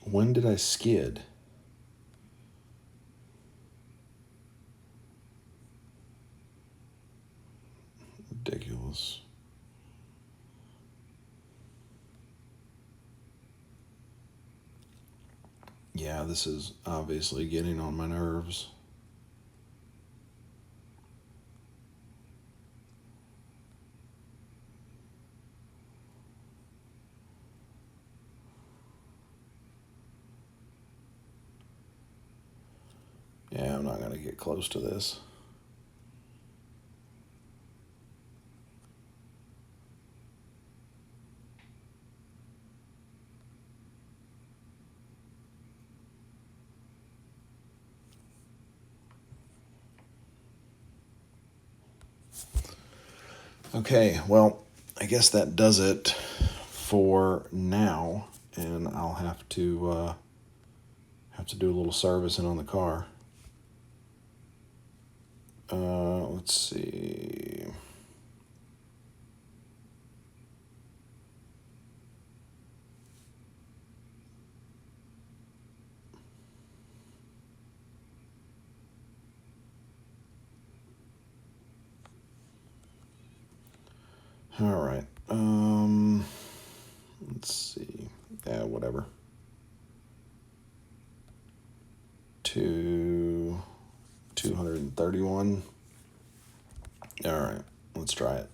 When did I skid? Ridiculous. Yeah, this is obviously getting on my nerves. Yeah, I'm not going to get close to this. Okay, well, I guess that does it for now, and I'll have to do a little servicing on the car. Let's see. All right. Let's see. Yeah, whatever. 231. All right, let's try it.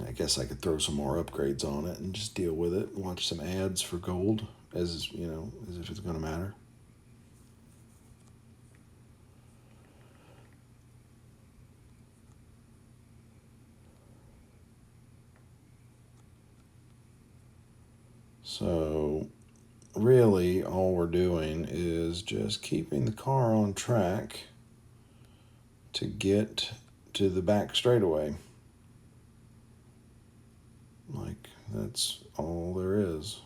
I guess I could throw some more upgrades on it and just deal with it. Watch some ads for gold, as you know, as if it's going to matter. So really all we're doing is just keeping the car on track to get to the back straightaway. Like, that's all there is.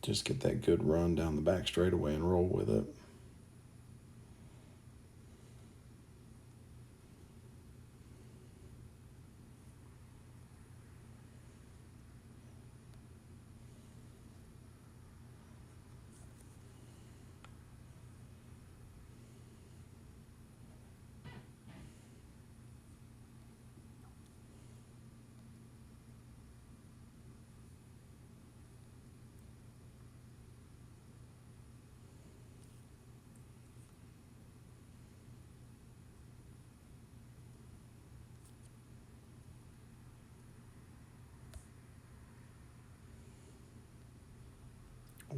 Just get that good run down the back straightaway and roll with it.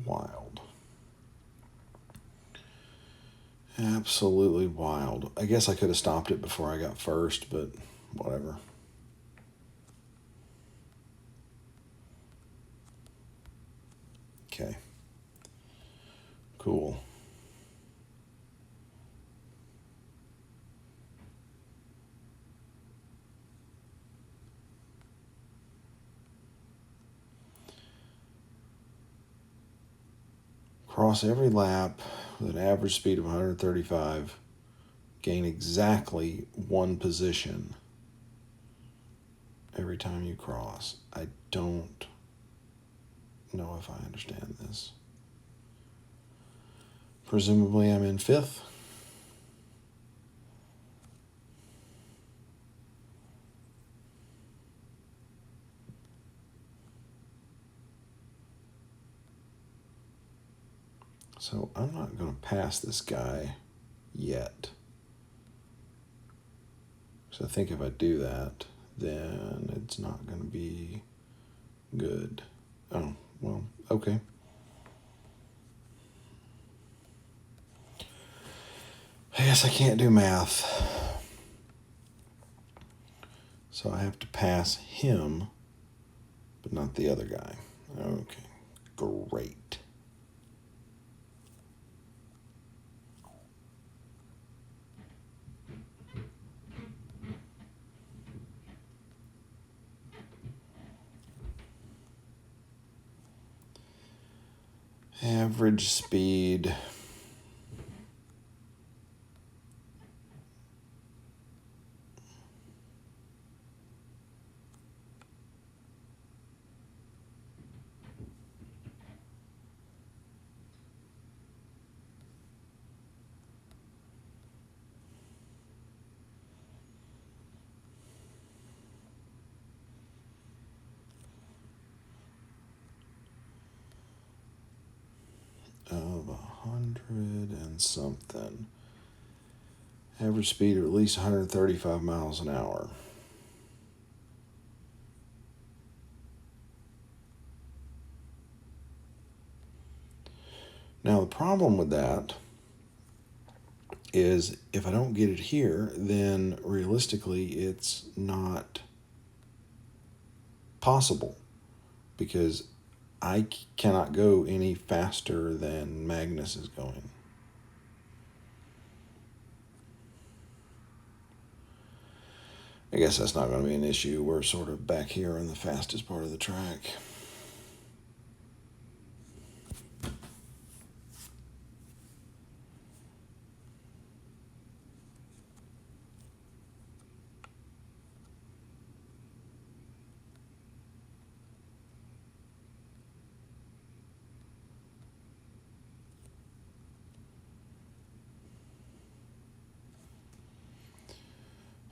Wild. Absolutely wild. I guess I could have stopped it before I got first, but whatever. Okay. Cool. Cross every lap with an average speed of 135. Gain exactly one position every time you cross. I don't know if I understand this. Presumably I'm in fifth. So I'm not going to pass this guy yet. So I think if I do that, then it's not going to be good. Oh, well, okay. I guess I can't do math. So I have to pass him, but not the other guy. Okay, great. Average speed. of 100 and something. Average speed of at least 135 miles an hour. Now the problem with that is if I don't get it here, then realistically it's not possible because I cannot go any faster than Magnus is going. I guess that's not going to be an issue. We're sort of back here in the fastest part of the track.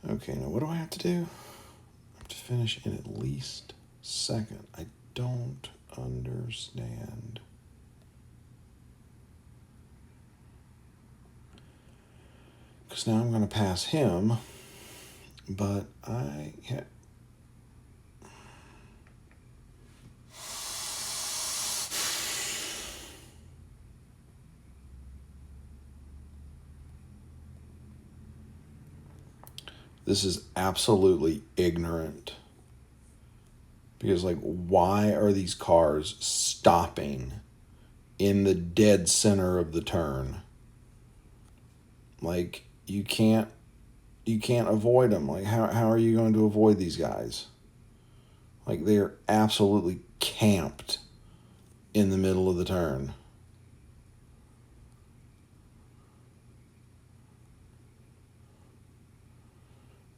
Okay, now what do I have to do? I have to finish in at least second. I don't understand. Because now I'm going to pass him, but I... This is absolutely ignorant. Because, like, why are these cars stopping in the dead center of the turn? Like, you can't avoid them. Like, how are you going to avoid these guys? Like, they're absolutely camped in the middle of the turn.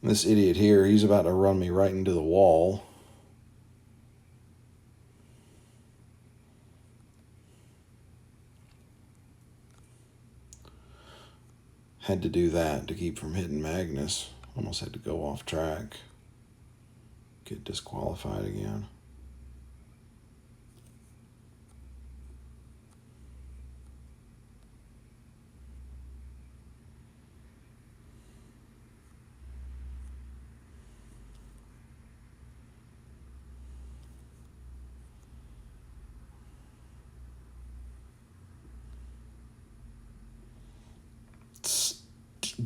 This idiot here, he's about to run me right into the wall. Had to do that to keep from hitting Magnus. Almost had to go off track. Get disqualified again.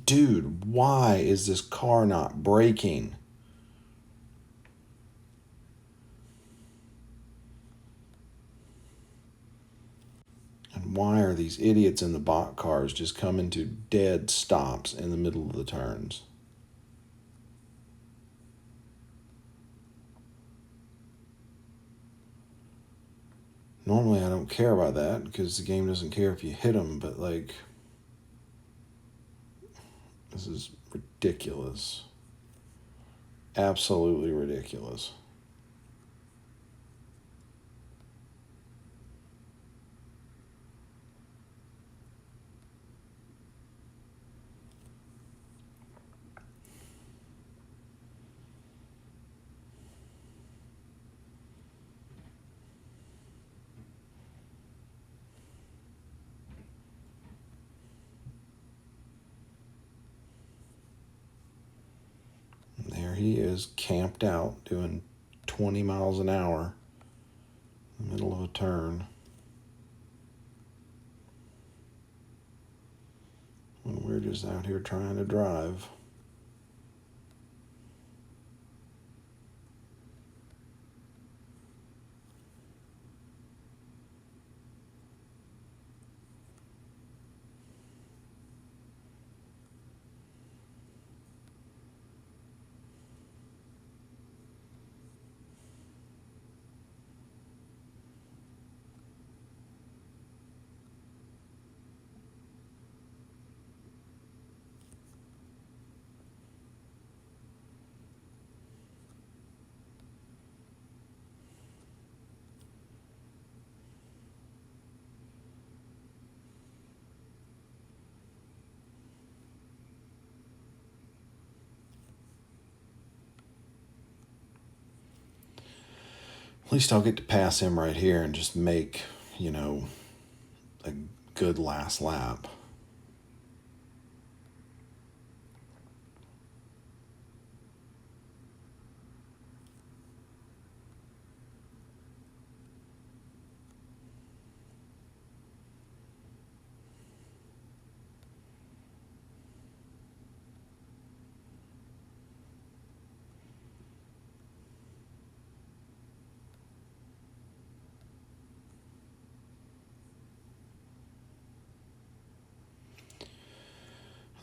Dude, why is this car not braking? And why are these idiots in the bot cars just coming to dead stops in the middle of the turns? Normally I don't care about that because the game doesn't care if you hit them, but like... This is ridiculous. Absolutely ridiculous. There he is, camped out, doing 20 miles an hour in the middle of a turn. And we're just out here trying to drive. At least I'll get to pass him right here and just make, a good last lap.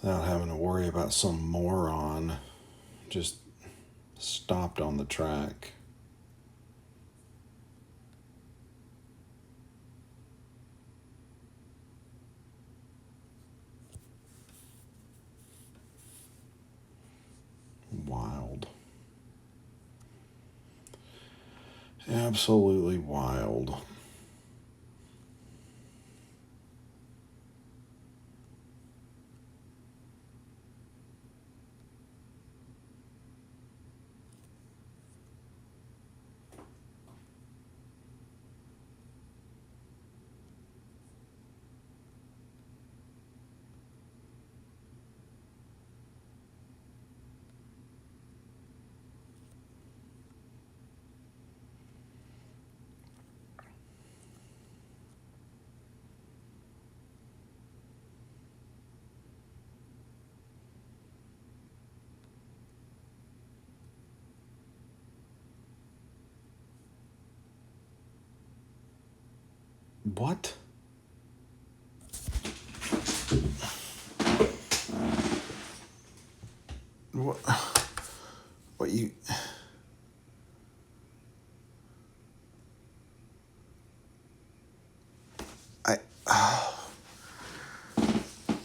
Without having to worry about some moron just stopped on the track. Wild. Absolutely wild. What? What you...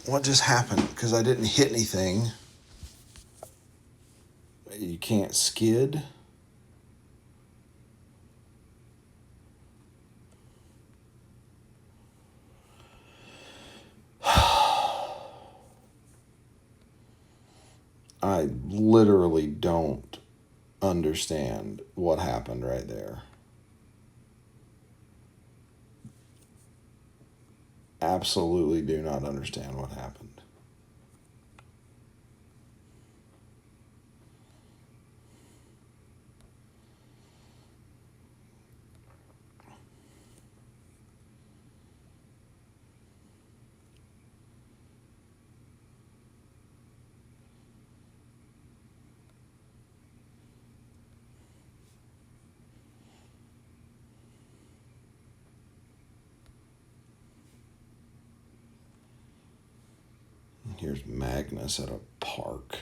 What just happened? Because I didn't hit anything. You can't skid. I literally don't understand what happened right there. Absolutely do not understand what happened. Here's Magnus at a park.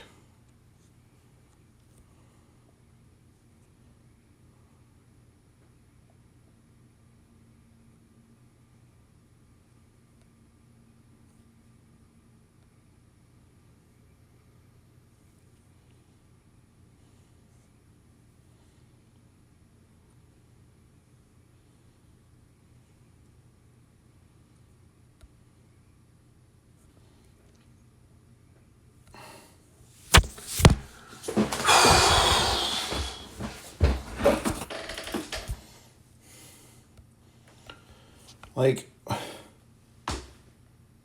Like,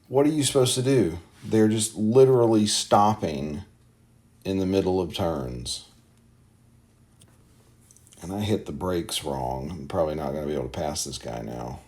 what are you supposed to do? They're just literally stopping in the middle of turns. And I hit the brakes wrong. I'm probably not going to be able to pass this guy now.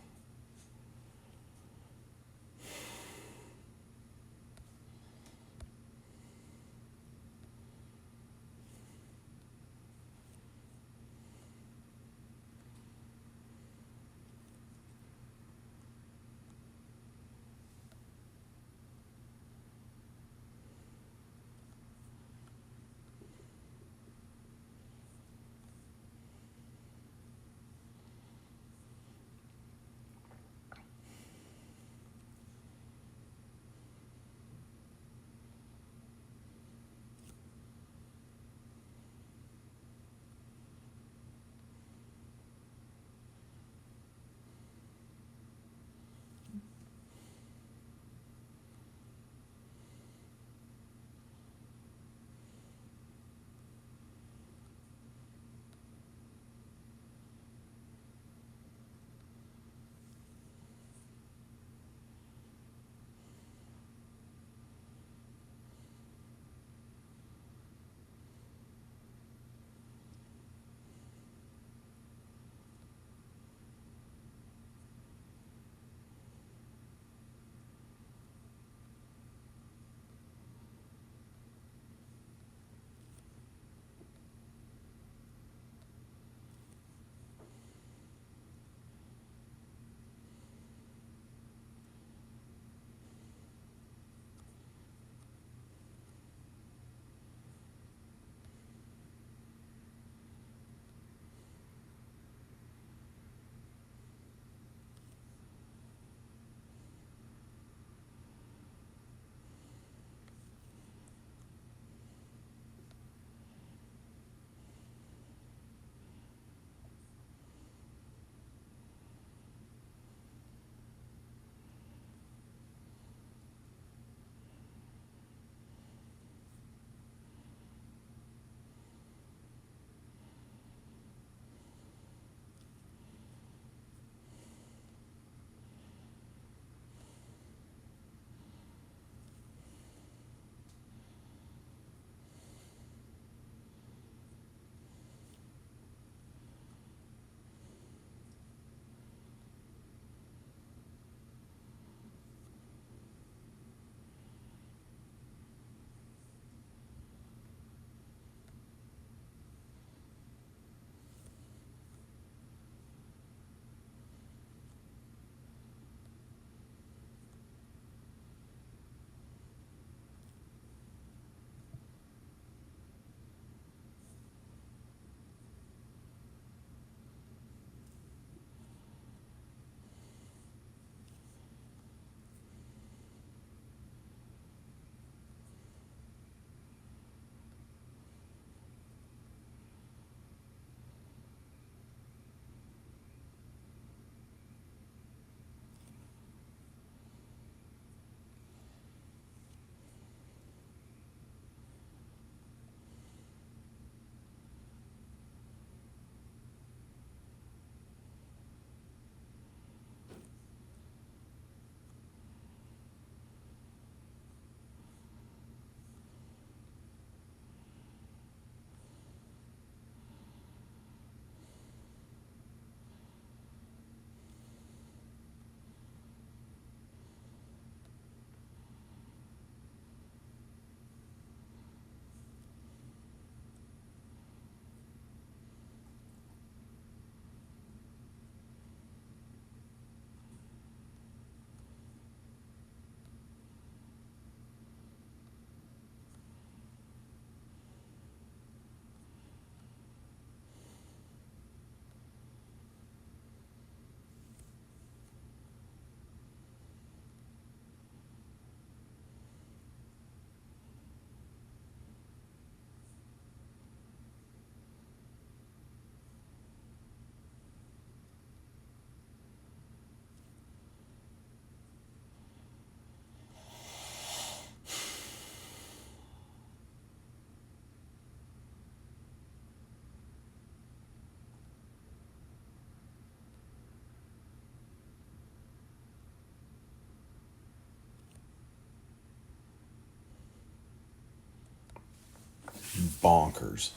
bonkers.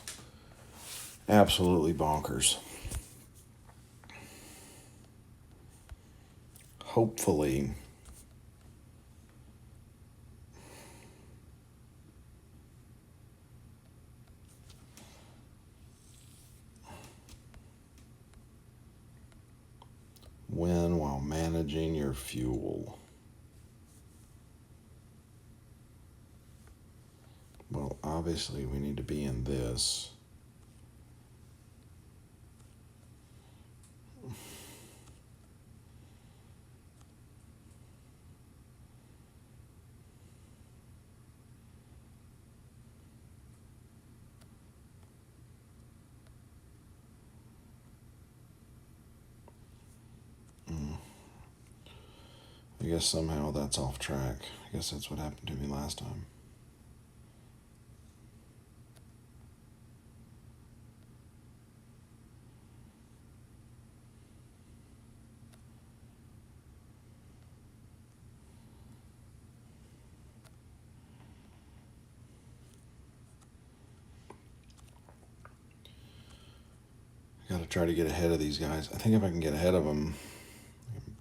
Absolutely bonkers. Hopefully, win while managing your fuel. Well, obviously we need to be in this. I guess somehow that's off track. I guess that's what happened to me last time. I gotta try to get ahead of these guys. I think if I can get ahead of them, I can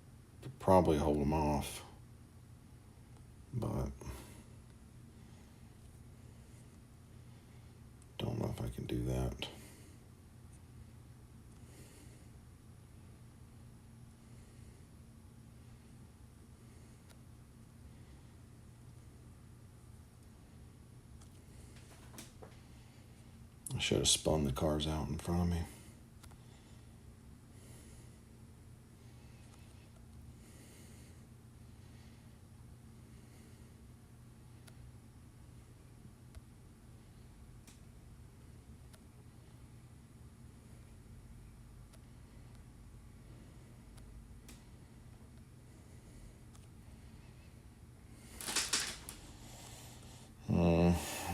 probably hold them off. But don't know if I can do that. I should have spun the cars out in front of me.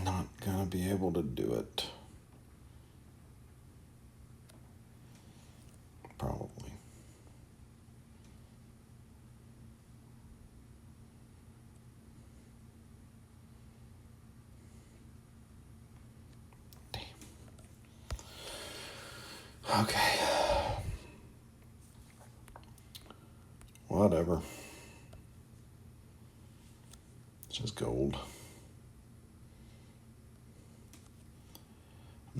Not gonna be able to do it. Probably. Damn. Okay. Whatever. It's just gold.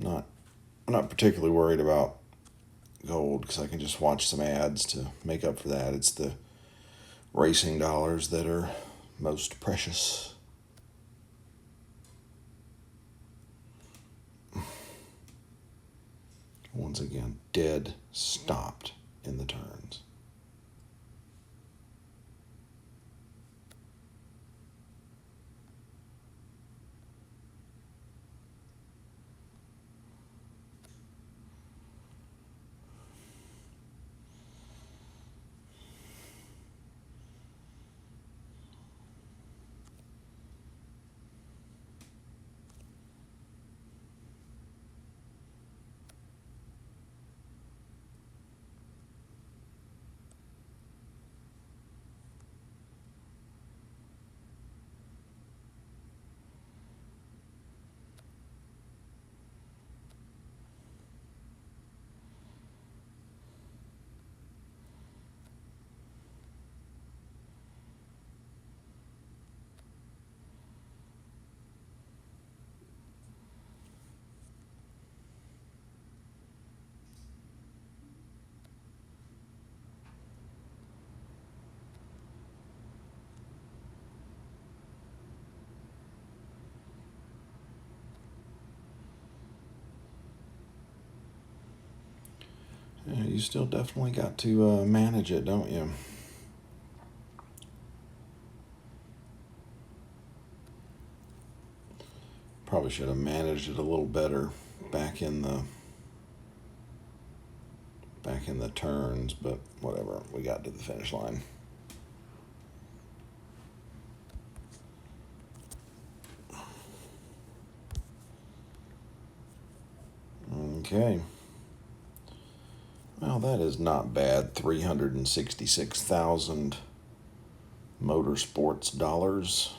I'm not particularly worried about gold because I can just watch some ads to make up for that. It's the racing dollars that are most precious. Once again, dead stopped in the turns. Yeah, you still definitely got to manage it, don't you? Probably should have managed it a little better back in the turns, but whatever. We got to the finish line. Okay. Well, that is not bad. 366,000 motorsports dollars.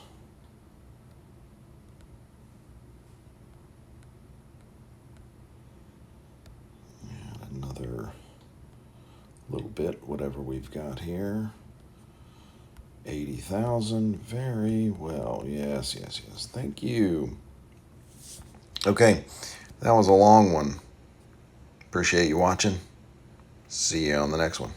whatever we've got here. 80,000. Very well. Yes, yes, yes. Thank you. Okay, that was a long one. Appreciate you watching. See you on the next one.